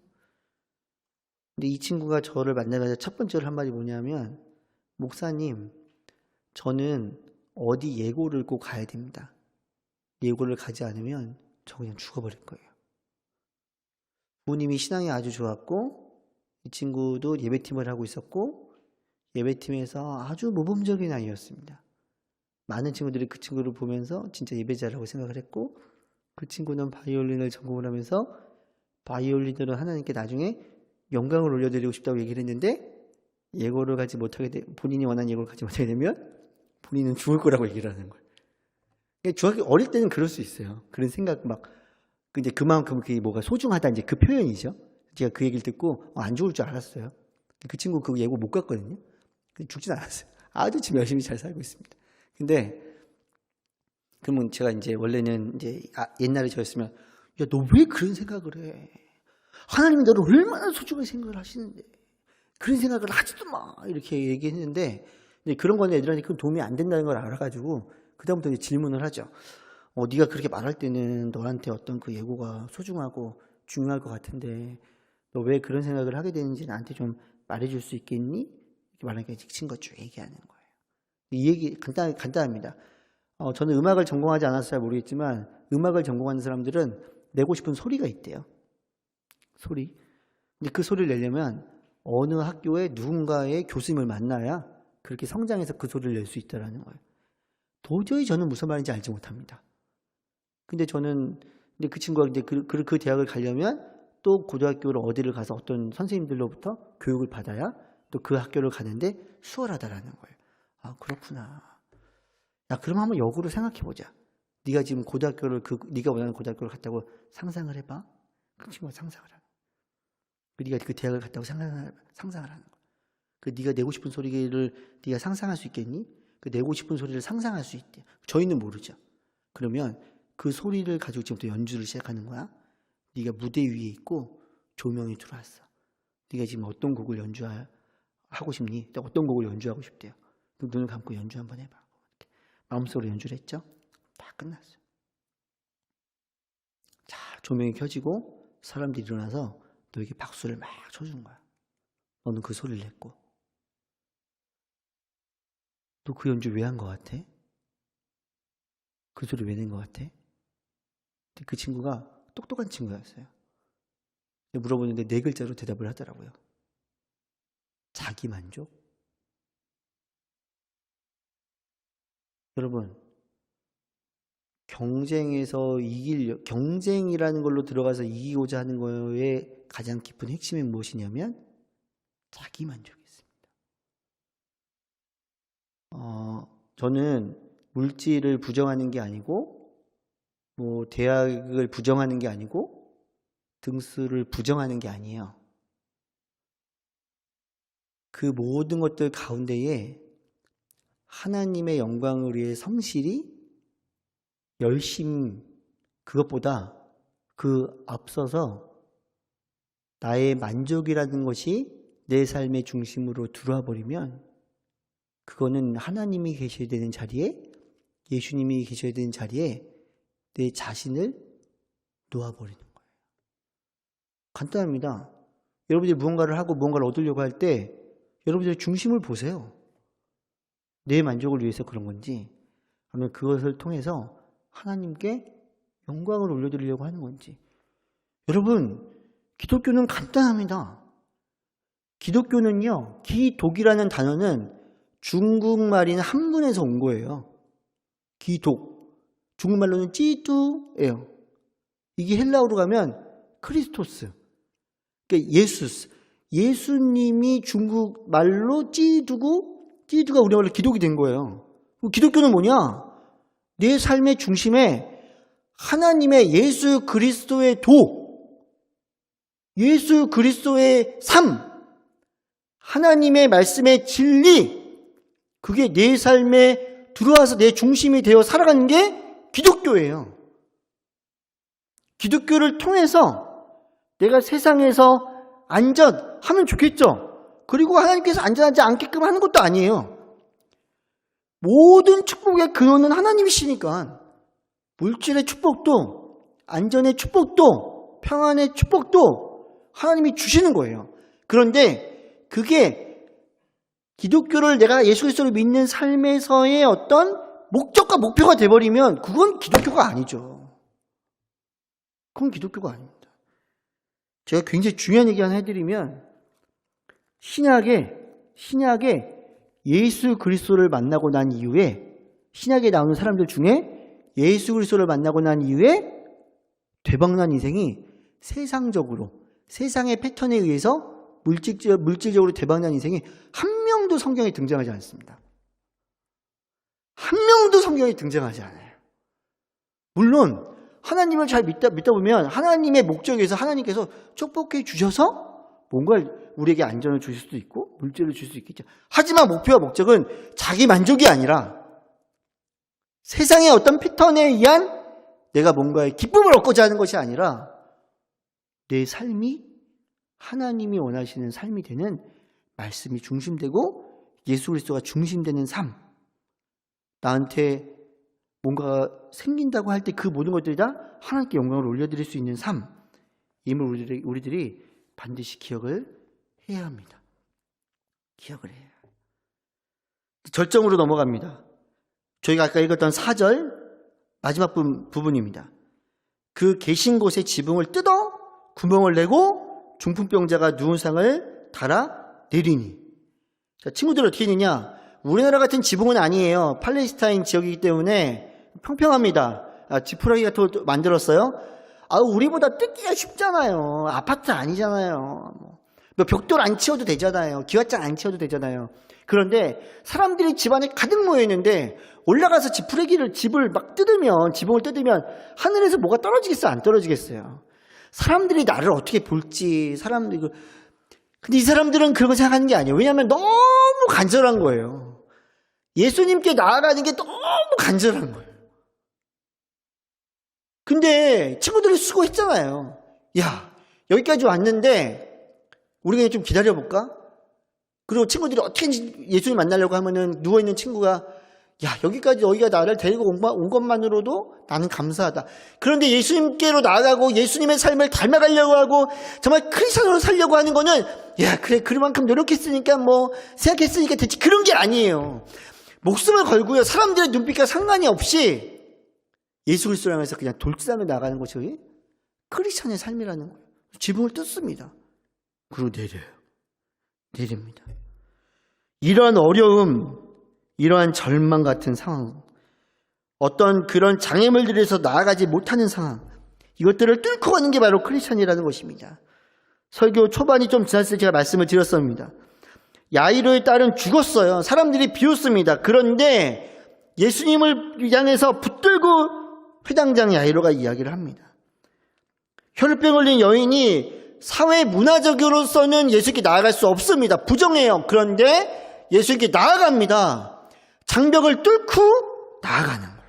근데 이 친구가 저를 만나면서 첫 번째로 한 말이 뭐냐면, 목사님, 저는 어디 예고를 꼭 가야 됩니다. 예고를 가지 않으면 저 그냥 죽어버릴 거예요. 부모님이 신앙이 아주 좋았고, 이 친구도 예배팀을 하고 있었고, 예배팀에서 아주 모범적인 아이였습니다. 많은 친구들이 그 친구를 보면서 진짜 예배자라고 생각을 했고, 그 친구는 바이올린을 전공을 하면서 바이올린으로 하나님께 나중에 영광을 올려드리고 싶다고 얘기를 했는데, 예고를 가지 못하게 본인이 원하는 예고를 가지 못하게 되면 본인은 죽을 거라고 얘기를 하는 거예요. 중학교 어릴 때는 그럴 수 있어요. 그런 생각 이제 그만큼 그게 뭐가 소중하다, 이제 그 표현이죠. 제가 그 얘기를 듣고 안 죽을 줄 알았어요. 그 친구 그 예고 못 갔거든요. 죽진 않았어요. 아주 지금 열심히 잘 살고 있습니다. 근데 그러면 제가 이제 원래는 이제 옛날에 저였으면, 야, 너 왜 그런 생각을 해? 하나님이 너를 얼마나 소중하게 생각을 하시는데 그런 생각을 하지도 마, 이렇게 얘기했는데, 이제 그런 거는 애들한테 그건 도움이 안 된다는 걸 알아가지고 그다음부터 이제 질문을 하죠. 네가 그렇게 말할 때는 너한테 어떤 그 예고가 소중하고 중요할 것 같은데 너 왜 그런 생각을 하게 되는지 나한테 좀 말해줄 수 있겠니? 이렇게 말하니까 이 친구가 쭉 얘기하는 거예요. 이 얘기 간단합니다. 저는 음악을 전공하지 않았어야 모르겠지만 음악을 전공하는 사람들은 내고 싶은 소리가 있대요. 소리. 근데 그 소리를 내려면 어느 학교에 누군가의 교수님을 만나야 그렇게 성장해서 그 소리를 낼 수 있다라는 거예요. 도저히 저는 무슨 말인지 알지 못합니다. 근데 그 친구가 이제 그 대학을 가려면 또 고등학교를 어디를 가서 어떤 선생님들로부터 교육을 받아야 또 그 학교를 가는데 수월하다라는 거예요. 그렇구나. 야, 그럼 한번 역으로 생각해보자. 네가 지금 고등학교를 네가 원하는 고등학교를 갔다고 상상을 해봐. 그 친구가 상상을 하는 거야. 네가 그 대학을 갔다고 상상을 하는 거야. 네가 내고 싶은 소리를 네가 상상할 수 있겠니? 그 내고 싶은 소리를 상상할 수 있대. 저희는 모르죠. 그러면 그 소리를 가지고 지금부터 연주를 시작하는 거야. 네가 무대 위에 있고 조명이 들어왔어. 네가 지금 어떤 곡을 연주하고 싶니? 어떤 곡을 연주하고 싶대요. 눈을 감고 연주 한번 해봐. 마음속으로 연주를 했죠. 다 끝났어요. 자, 조명이 켜지고 사람들이 일어나서 너에게 박수를 막 쳐주는 거야. 너는 그 소리를 냈고. 너 그 연주 왜 한 것 같아? 그 소리 왜 낸 것 같아? 그 친구가 똑똑한 친구였어요. 물어보는데 4글자로 대답을 하더라고요. 자기만족? 여러분, 경쟁이라는 걸로 들어가서 이기고자 하는 거에 가장 깊은 핵심이 무엇이냐면 자기만족이 있습니다. 저는 물질을 부정하는 게 아니고, 대학을 부정하는 게 아니고, 등수를 부정하는 게 아니에요. 그 모든 것들 가운데에 하나님의 영광을 위해 성실히, 열심, 그것보다 그 앞서서 나의 만족이라는 것이 내 삶의 중심으로 들어와 버리면 그거는 하나님이 계셔야 되는 자리에, 예수님이 계셔야 되는 자리에 내 자신을 놓아버리는 거예요. 간단합니다. 여러분들이 무언가를 하고 무언가를 얻으려고 할 때 여러분들의 중심을 보세요. 내 만족을 위해서 그런 건지, 아니면 그것을 통해서 하나님께 영광을 올려드리려고 하는 건지. 여러분, 기독교는 간단합니다. 기독교는요, 기독이라는 단어는 중국말인 한문에서 온 거예요. 기독. 중국말로는 찌두예요. 이게 헬라어로 가면 크리스토스. 그러니까 예수님이 중국말로 찌두가 우리말로 기독이 된 거예요. 기독교는 뭐냐? 내 삶의 중심에 하나님의 예수 그리스도의 예수 그리스도의 삶, 하나님의 말씀의 진리, 그게 내 삶에 들어와서 내 중심이 되어 살아가는 게 기독교예요. 기독교를 통해서 내가 세상에서 안전하면 좋겠죠. 그리고 하나님께서 안전하지 않게끔 하는 것도 아니에요. 모든 축복의 근원은 하나님이시니까 물질의 축복도, 안전의 축복도, 평안의 축복도 하나님이 주시는 거예요. 그런데 그게 기독교를 내가 예수 그리스도를 믿는 삶에서의 어떤 목적과 목표가 돼버리면 그건 기독교가 아니죠. 그건 기독교가 아닙니다. 제가 굉장히 중요한 얘기 하나 해드리면, 신약에 예수 그리스도를 만나고 난 이후에, 신약에 나오는 사람들 중에 예수 그리스도를 만나고 난 이후에 대박난 인생이 세상적으로, 세상의 패턴에 의해서 물질적으로 대박난 인생이 한 명도 성경에 등장하지 않습니다. 한 명도 성경에 등장하지 않아요. 물론 하나님을 잘 믿다 보면 하나님의 목적에 의해서 하나님께서 축복해 주셔서 뭔가 우리에게 안전을 주실 수도 있고 물질을 줄 수 있겠죠. 하지만 목표와 목적은 자기 만족이 아니라 세상의 어떤 패턴에 의한 내가 뭔가의 기쁨을 얻고자 하는 것이 아니라 내 삶이 하나님이 원하시는 삶이 되는 말씀이 중심되고 예수 그리스도가 중심되는 삶, 나한테 뭔가 생긴다고 할 때 그 모든 것들이 다 하나님께 영광을 올려드릴 수 있는 삶, 임을 우리들이 반드시 기억을 해야 합니다. 기억을 해야 해요. 절정으로 넘어갑니다. 저희가 아까 읽었던 4절 마지막 부분입니다. 그 계신 곳에 지붕을 뜯어 구멍을 내고 중풍병자가 누운 상을 달아 내리니. 자, 친구들 어떻게 했느냐? 우리나라 같은 지붕은 아니에요. 팔레스타인 지역이기 때문에 평평합니다. 지푸라기 같은 것도 만들었어요. 우리보다 뜯기가 쉽잖아요. 아파트 아니잖아요. 벽돌 안 치워도 되잖아요. 기와장 안 치워도 되잖아요. 그런데 사람들이 집안에 가득 모여 있는데 올라가서 집을 막 뜯으면, 지붕을 뜯으면 하늘에서 뭐가 떨어지겠어요? 안 떨어지겠어요? 사람들이 나를 어떻게 볼지, 근데 이 사람들은 그런 거 생각하는 게 아니에요. 왜냐하면 너무 간절한 거예요. 예수님께 나아가는 게 너무 간절한 거예요. 근데 친구들이 수고했잖아요. 야, 여기까지 왔는데 우리가 좀 기다려볼까? 그리고 친구들이 어떻게든지 예수님 만나려고 하면은 누워있는 친구가 야, 여기까지 너희가 나를 데리고 온 것만으로도 나는 감사하다. 그런데 예수님께로 나아가고 예수님의 삶을 닮아가려고 하고 정말 크리스천으로 살려고 하는 거는 야, 그래, 그만큼 노력했으니까 생각했으니까 됐지. 그런 게 아니에요. 목숨을 걸고요. 사람들의 눈빛과 상관이 없이 예수 그리스도를 향해서 그냥 돌상을 나가는 것이 크리스천의 삶이라는 거예요. 지붕을 뜯습니다. 그리고 내립니다. 이러한 어려움, 이러한 절망 같은 상황, 어떤 그런 장애물들에서 나아가지 못하는 상황, 이것들을 뚫고 가는 게 바로 크리스천이라는 것입니다. 설교 초반이 좀 지났을 때 제가 말씀을 드렸습니다. 야이로의 딸은 죽었어요. 사람들이 비웃습니다. 그런데 예수님을 향해서 붙들고 회당장 야이로가 이야기를 합니다. 혈병 걸린 여인이 사회 문화적으로서는 예수님께 나아갈 수 없습니다. 부정해요. 그런데 예수님께 나아갑니다. 장벽을 뚫고 나아가는 거예요.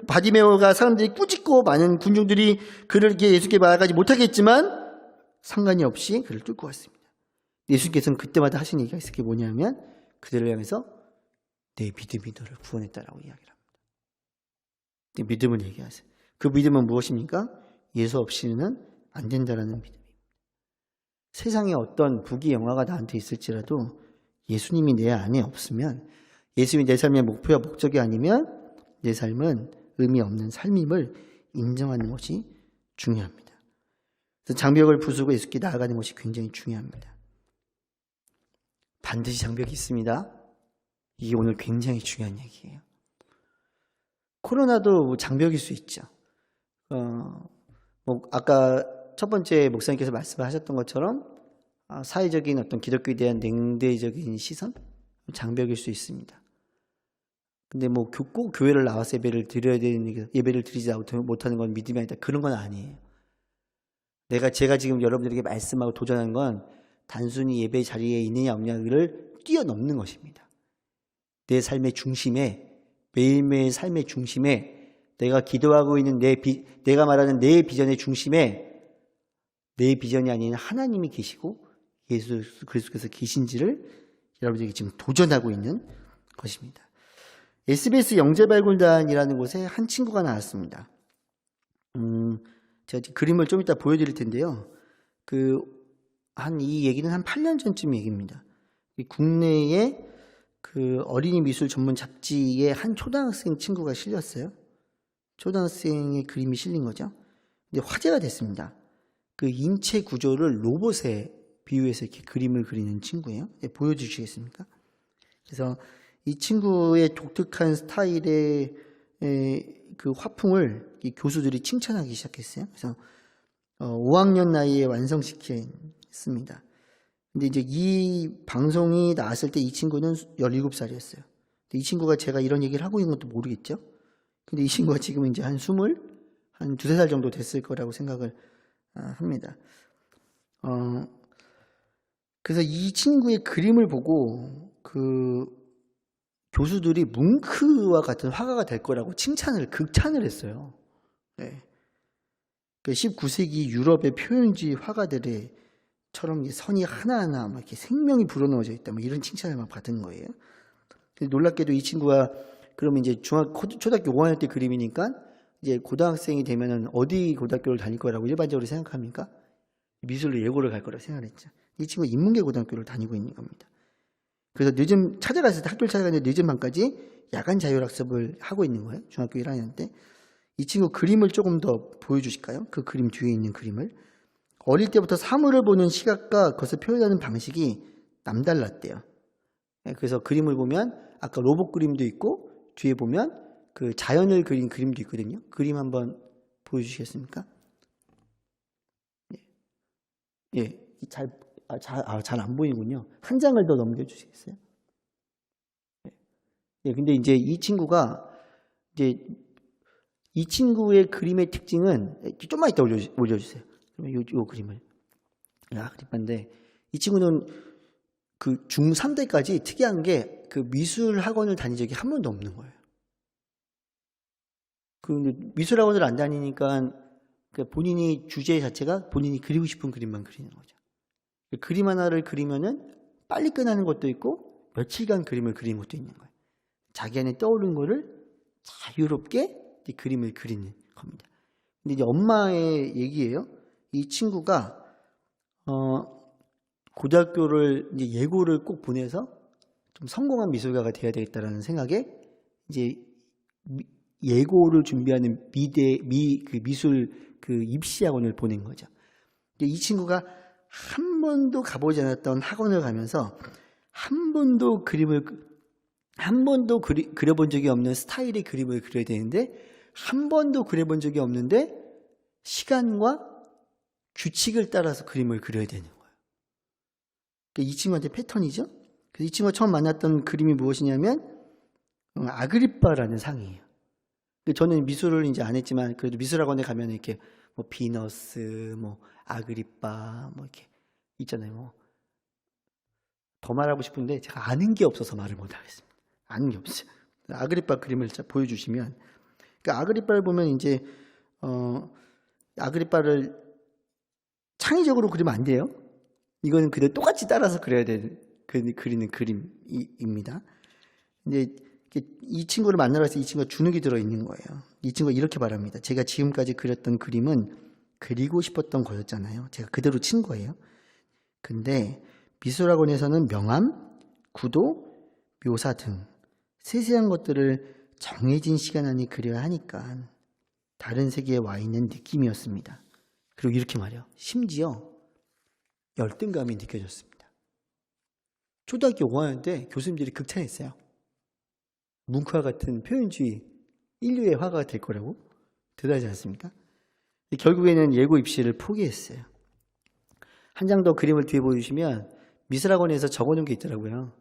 바디메오가 사람들이 꾸짖고 많은 군중들이 그를 이렇게 예수께 나아가지 못하겠지만 상관이 없이 그를 뚫고 왔습니다. 예수께서는 그때마다 하신 얘기가 있을 게 뭐냐면 그들을 향해서 내 믿음이 너를 구원했다라고 이야기를 합니다. 내 믿음을 얘기하세요. 그 믿음은 무엇입니까? 예수 없이는 안 된다라는 믿음입니다. 세상에 어떤 부귀 영화가 나한테 있을지라도 예수님이 내 안에 없으면, 예수님이 내 삶의 목표와 목적이 아니면 내 삶은 의미 없는 삶임을 인정하는 것이 중요합니다. 그래서 장벽을 부수고 예수께 나아가는 것이 굉장히 중요합니다. 반드시 장벽이 있습니다. 이게 오늘 굉장히 중요한 얘기예요. 코로나도 장벽일 수 있죠. 아까 첫 번째 목사님께서 말씀하셨던 것처럼 사회적인 어떤 기독교에 대한 냉대적인 시선, 장벽일 수 있습니다. 근데 꼭 교회를 나와서 예배를 드려야 되는, 예배를 드리지 못하는 건 믿음이 아니다, 그런 건 아니에요. 제가 지금 여러분들에게 말씀하고 도전한 건 단순히 예배 자리에 있느냐 없느냐를 뛰어넘는 것입니다. 내 삶의 중심에, 매일매일 삶의 중심에, 내가 기도하고 있는 내가 말하는 내 비전의 중심에 내 비전이 아닌 하나님이 계시고 예수 그리스도께서 계신지를 여러분들에게 지금 도전하고 있는 것입니다. SBS 영재발굴단이라는 곳에 한 친구가 나왔습니다. 제가 그림을 좀 이따 보여드릴 텐데요. 이 얘기는 한 8년 전쯤 얘기입니다. 국내에 어린이 미술 전문 잡지에 한 초등학생 친구가 실렸어요. 초등학생의 그림이 실린 거죠. 근데 화제가 됐습니다. 그 인체 구조를 로봇에 비유해서 이렇게 그림을 그리는 친구예요. 보여주시겠습니까? 그래서 이 친구의 독특한 스타일의 그 화풍을 이 교수들이 칭찬하기 시작했어요. 그래서 5학년 나이에 완성시켰습니다. 근데 이제 이 방송이 나왔을 때 이 친구는 17살이었어요. 이 친구가 제가 이런 얘기를 하고 있는 것도 모르겠죠. 근데 이 친구가 지금 이제 한 2-3살 정도 됐을 거라고 생각을 합니다. 그래서 이 친구의 그림을 보고 그 교수들이 뭉크와 같은 화가가 될 거라고 극찬을 했어요. 네. 19세기 유럽의 표현주의 화가들처럼 선이 하나하나 막 이렇게 생명이 불어넣어져 있다, 이런 칭찬을 막 받은 거예요. 놀랍게도 이 친구가 그러면 이제 초등학교 5학년 때 그림이니까 이제 고등학생이 되면은 어디 고등학교를 다닐 거라고 일반적으로 생각합니까? 미술로 예고를 갈 거라고 생각했죠. 이 친구가 인문계 고등학교를 다니고 있는 겁니다. 그래서 학교를 찾아갔는데 늦은 밤까지 야간 자율학습을 하고 있는 거예요. 중학교 1학년 때. 이 친구 그림을 조금 더 보여주실까요? 그 그림 뒤에 있는 그림을. 어릴 때부터 사물을 보는 시각과 그것을 표현하는 방식이 남달랐대요. 그래서 그림을 보면 아까 로봇 그림도 있고 뒤에 보면 그 자연을 그린 그림도 있거든요. 그림 한번 보여주시겠습니까? 예, 잘 안 보이군요. 한 장을 더 넘겨주시겠어요? 예, 근데 이제 이 친구의 그림의 특징은 좀만 이따 올려주세요. 그러면 요 그림을. 그림인데 이 친구는 그 중3 때까지 특이한 게 그 미술 학원을 다닌 적이 한 번도 없는 거예요. 미술 학원을 안 다니니까 본인이 주제 자체가 본인이 그리고 싶은 그림만 그리는 거죠. 그림 하나를 그리면은 빨리 끝나는 것도 있고 며칠간 그림을 그리는 것도 있는 거예요. 자기 안에 떠오른 거를 자유롭게 그림을 그리는 겁니다. 근데 이제 엄마의 얘기예요. 이 친구가 고등학교를 이제 예고를 꼭 보내서 좀 성공한 미술가가 돼야 되겠다라는 생각에 이제 예고를 준비하는 미술 입시 학원을 보낸 거죠. 이 친구가 한 번도 가보지 않았던 학원을 가면서 한 번도 그려본 적이 없는 스타일의 그림을 그려야 되는데 한 번도 그려본 적이 없는데 시간과 규칙을 따라서 그림을 그려야 되는 거예요. 이 친구한테 패턴이죠. 그래서 이 친구가 처음 만났던 그림이 무엇이냐면 아그리빠라는 상이에요. 저는 미술을 이제 안 했지만 그래도 미술학원에 가면 이렇게 비너스, 아그리빠 이렇게 있잖아요. 더 말하고 싶은데 제가 아는 게 없어서 말을 못 하겠습니다. 아는 게 없어요. 아그리파 그림을 보여주시면, 그러니까 아그리파를 보면 이제 아그리파를 창의적으로 그리면 안 돼요. 이거는 그대로 똑같이 따라서 그려야 되는 그리는 그림입니다. 이제 이 친구를 만나러 갔을 때 이 친구가 주눅이 들어 있는 거예요. 이 친구가 이렇게 말합니다. 제가 지금까지 그렸던 그림은 그리고 싶었던 거였잖아요. 제가 그대로 친 거예요. 근데 미술학원에서는 명암, 구도, 묘사 등 세세한 것들을 정해진 시간 안에 그려야 하니까 다른 세계에 와 있는 느낌이었습니다. 그리고 이렇게 말해요. 심지어 열등감이 느껴졌습니다. 초등학교 5학년 때 교수님들이 극찬했어요. 뭉크와 같은 표현주의 인류의 화가가 될 거라고. 대단하지 않습니까? 결국에는 예고 입시를 포기했어요. 한 장 더 그림을 뒤에 보여주시면 미술학원에서 적어놓은 게 있더라고요.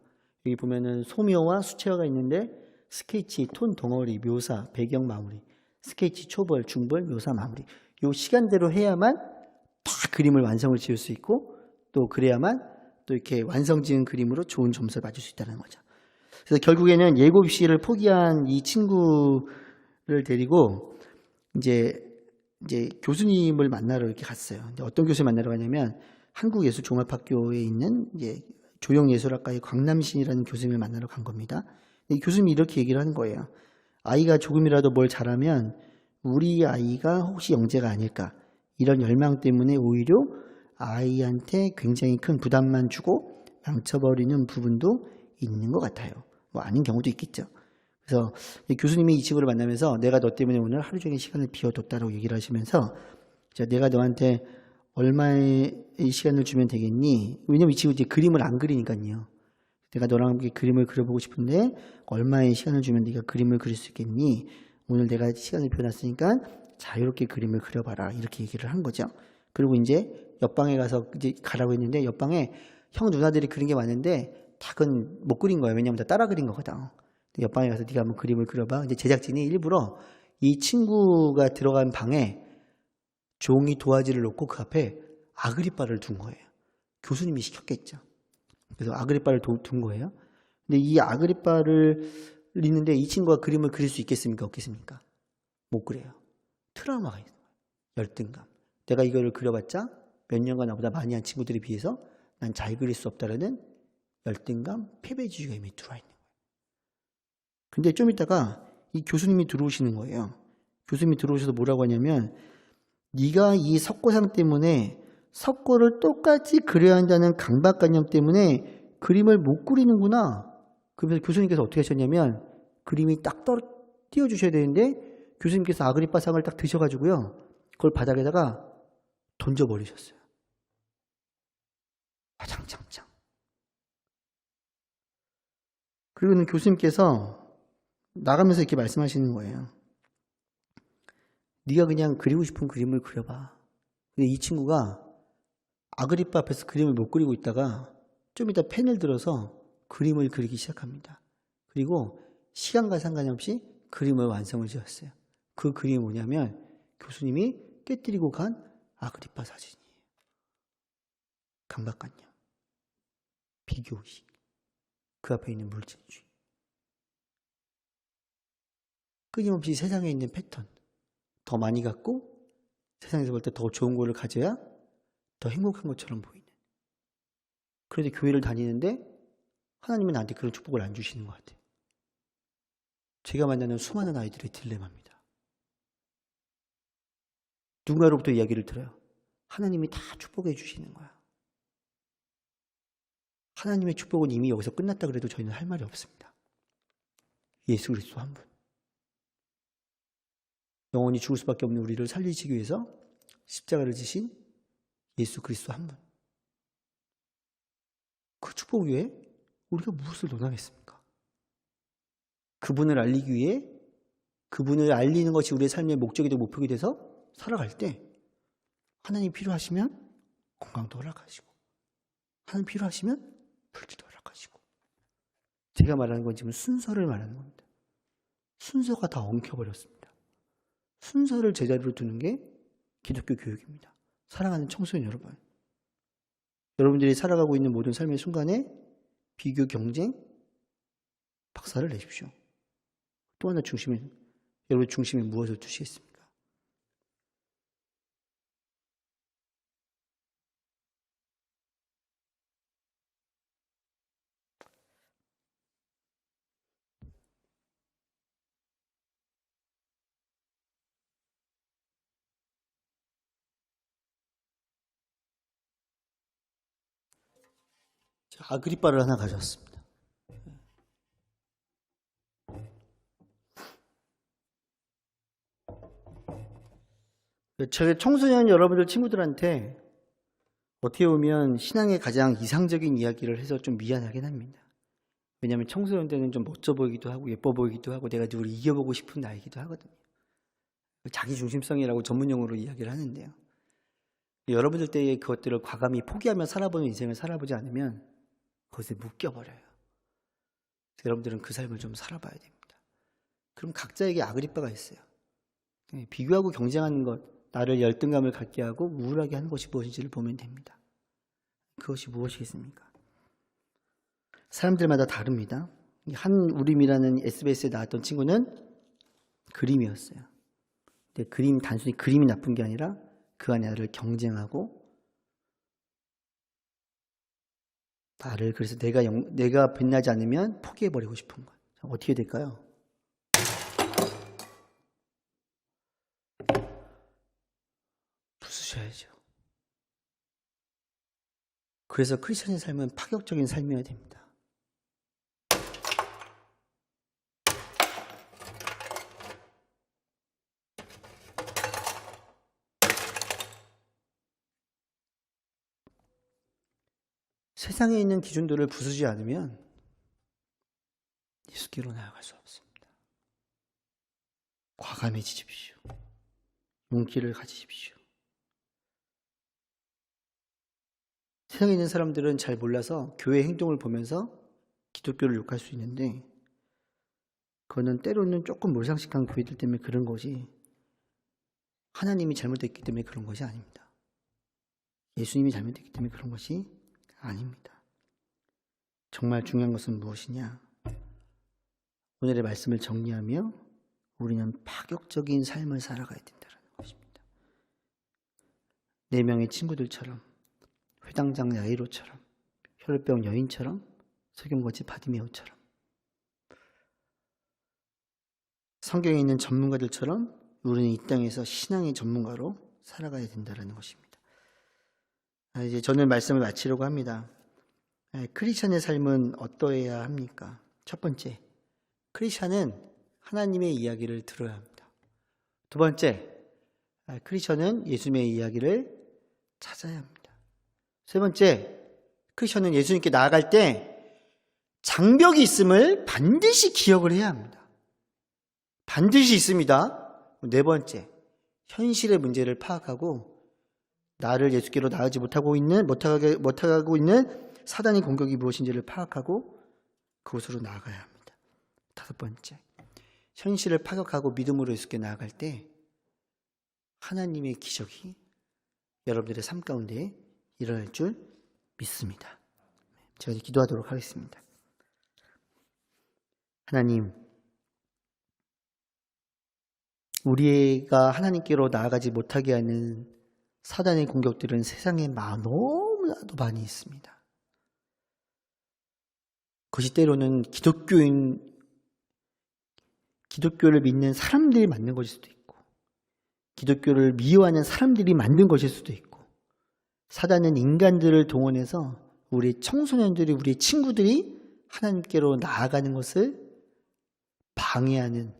여기 보면은 소묘와 수채화가 있는데 스케치, 톤, 덩어리, 묘사, 배경, 마무리, 스케치, 초벌, 중벌, 묘사, 마무리. 요 시간대로 해야만 다 그림을 완성을 지을 수 있고 또 그래야만 또 이렇게 완성 지은 그림으로 좋은 점수를 받을 수 있다는 거죠. 그래서 결국에는 예고 입시를 포기한 이 친구를 데리고 이제 교수님을 만나러 이렇게 갔어요. 어떤 교수님 만나러 가냐면 한국예술종합학교에 있는 이제 조형예술학과의 광남신이라는 교수님을 만나러 간 겁니다. 이 교수님이 이렇게 얘기를 하는 거예요. 아이가 조금이라도 뭘 잘하면 우리 아이가 혹시 영재가 아닐까, 이런 열망 때문에 오히려 아이한테 굉장히 큰 부담만 주고 망쳐버리는 부분도 있는 것 같아요. 뭐 아닌 경우도 있겠죠. 그래서 교수님이 이 친구를 만나면서 내가 너 때문에 오늘 하루 종일 시간을 비워뒀다고 얘기를 하시면서 내가 너한테 얼마의 시간을 주면 되겠니? 왜냐면 이 친구 이제 그림을 안 그리니까요. 내가 너랑 함께 그림을 그려보고 싶은데 얼마의 시간을 주면 네가 그림을 그릴 수 있겠니? 오늘 내가 시간을 비워놨으니까 자유롭게 그림을 그려봐라. 이렇게 얘기를 한 거죠. 그리고 이제 옆방에 가서 이제 가라고 했는데 옆방에 형 누나들이 그린 게 많은데 닭은 못 그린 거예요. 왜냐면 다 따라 그린 거거든. 옆방에 가서 네가 한번 그림을 그려봐. 이제 제작진이 일부러 이 친구가 들어간 방에 종이 도화지를 놓고 그 앞에 아그리빠를 둔 거예요. 교수님이 시켰겠죠. 그래서 아그리빠를 둔 거예요. 근데 이 아그리빠를 있는데 이 친구가 그림을 그릴 수 있겠습니까? 없겠습니까? 못 그려요. 트라우마가 있는 거예요. 열등감. 내가 이거를 그려봤자 몇 년간 나보다 많이 한 친구들에 비해서 난 잘 그릴 수 없다라는 열등감, 패배주의가 이미 들어와 있는 거예요. 근데 좀 있다가 이 교수님이 들어오시는 거예요. 교수님이 들어오셔서 뭐라고 하냐면 네가 이 석고상 때문에 석고를 똑같이 그려야 한다는 강박관념 때문에 그림을 못 그리는구나. 그래서 교수님께서 어떻게 하셨냐면 그림이 딱 띄워주셔야 되는데 교수님께서 아그리빠상을 딱 드셔가지고요. 그걸 바닥에다가 던져버리셨어요. 화장창창. 그리고는 교수님께서 나가면서 이렇게 말씀하시는 거예요. 네가 그냥 그리고 싶은 그림을 그려봐. 근데 이 친구가 아그리빠 앞에서 그림을 못 그리고 있다가 좀 이따 펜을 들어서 그림을 그리기 시작합니다. 그리고 시간과 상관없이 그림을 완성을 지었어요. 그 그림이 뭐냐면 교수님이 깨뜨리고 간 아그리빠 사진이에요. 강박관념, 비교의식, 그 앞에 있는 물질주의, 끊임없이 세상에 있는 패턴, 더 많이 갖고 세상에서 볼 때 더 좋은 거를 가져야 더 행복한 것처럼 보이는. 그런데 교회를 다니는데 하나님은 나한테 그런 축복을 안 주시는 것 같아요. 제가 만나는 수많은 아이들의 딜레마입니다. 누군가로부터 이야기를 들어요. 하나님이 다 축복해 주시는 거야. 하나님의 축복은 이미 여기서 끝났다 그래도 저희는 할 말이 없습니다. 예수 그리스도 한 분. 영원히 죽을 수밖에 없는 우리를 살리시기 위해서 십자가를 지신 예수 그리스도 한 분. 그 축복 위에 우리가 무엇을 논하겠습니까? 그분을 알리기 위해 그분을 알리는 것이 우리의 삶의 목적이 되고 목표가 돼서 살아갈 때 하나님 필요하시면 건강도 허락하시고 하나님 필요하시면 불길도 허락하시고. 제가 말하는 건 지금 순서를 말하는 겁니다. 순서가 다 엉켜버렸습니다. 순서를 제자리로 두는 게 기독교 교육입니다. 사랑하는 청소년 여러분, 여러분들이 살아가고 있는 모든 삶의 순간에 비교, 경쟁, 박살을 내십시오. 또 하나 여러분 중심에 무엇을 두시겠습니까? 아그리빠를 하나 가져왔습니다. 저희 청소년 여러분들 친구들한테 어떻게 보면 신앙의 가장 이상적인 이야기를 해서 좀 미안하긴 합니다. 왜냐하면 청소년 때는 좀 멋져 보이기도 하고 예뻐 보이기도 하고 내가 누구를 이겨보고 싶은 나이기도 하거든요. 자기 중심성이라고 전문용어로 이야기를 하는데요. 여러분들 때의 그것들을 과감히 포기하며 살아보는 인생을 살아보지 않으면 그것에 묶여버려요. 여러분들은 그 삶을 좀 살아봐야 됩니다. 그럼 각자에게 아그리빠가 있어요. 비교하고 경쟁하는 것, 나를 열등감을 갖게 하고 우울하게 하는 것이 무엇인지를 보면 됩니다. 그것이 무엇이겠습니까? 사람들마다 다릅니다. 한우림이라는 SBS에 나왔던 친구는 그림이었어요. 근데 단순히 그림이 나쁜 게 아니라 그 안에 나를 경쟁하고 그래서 내가 빛나지 않으면 포기해버리고 싶은 것. 어떻게 될까요? 부수셔야죠. 그래서 크리스천의 삶은 파격적인 삶이어야 됩니다. 세상에 있는 기준들을 부수지 않으면 예수께로 나아갈 수 없습니다. 과감해지십시오. 용기를 가지십시오. 세상에 있는 사람들은 잘 몰라서 교회 행동을 보면서 기독교를 욕할 수 있는데 그거는 때로는 조금 몰상식한 교회들 때문에 그런 것이 하나님이 잘못됐기 때문에 그런 것이 아닙니다. 예수님이 잘못됐기 때문에 그런 것이 아닙니다. 정말 중요한 것은 무엇이냐? 오늘의 말씀을 정리하며 우리는 파격적인 삶을 살아가야 된다는 것입니다. 4명의 친구들처럼, 회당장 야이로처럼, 혈병 여인처럼, 소경거지 바디메오처럼, 성경에 있는 전문가들처럼 우리는 이 땅에서 신앙의 전문가로 살아가야 된다는 것입니다. 이제 저는 말씀을 마치려고 합니다. 크리스천의 삶은 어떠해야 합니까? 첫 번째, 크리스천은 하나님의 이야기를 들어야 합니다. 두 번째, 크리스천은 예수님의 이야기를 찾아야 합니다. 세 번째, 크리스천은 예수님께 나아갈 때 장벽이 있음을 반드시 기억을 해야 합니다. 반드시 있습니다. 네 번째, 현실의 문제를 파악하고 나를 예수께로 나아가지 못하고 있는 사단의 공격이 무엇인지를 파악하고 그곳으로 나아가야 합니다. 다섯 번째, 현실을 파악하고 믿음으로 예수께 나아갈 때 하나님의 기적이 여러분들의 삶 가운데 일어날 줄 믿습니다. 제가 이제 기도하도록 하겠습니다. 하나님, 우리가 하나님께로 나아가지 못하게 하는 사단의 공격들은 세상에 너무나도 많이 있습니다. 그것이 때로는 기독교를 믿는 사람들이 만든 것일 수도 있고, 기독교를 미워하는 사람들이 만든 것일 수도 있고, 사단은 인간들을 동원해서 우리 청소년들이, 우리 친구들이 하나님께로 나아가는 것을 방해하는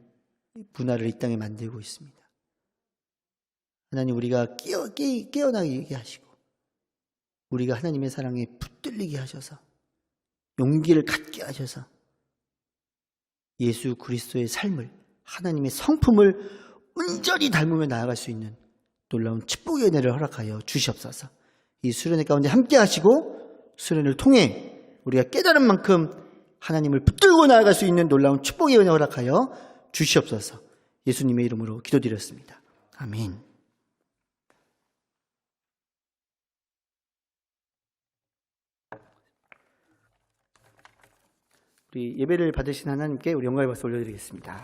문화를 이 땅에 만들고 있습니다. 하나님, 우리가 깨어나게 하시고 우리가 하나님의 사랑에 붙들리게 하셔서 용기를 갖게 하셔서 예수 그리스도의 삶을, 하나님의 성품을 온전히 닮으며 나아갈 수 있는 놀라운 축복의 은혜를 허락하여 주시옵소서. 이 수련회 가운데 함께 하시고 수련을 통해 우리가 깨달은 만큼 하나님을 붙들고 나아갈 수 있는 놀라운 축복의 은혜 허락하여 주시옵소서. 예수님의 이름으로 기도드렸습니다. 아멘. 우리 예배를 받으신 하나님께 우리 영광의 박수 올려드리겠습니다.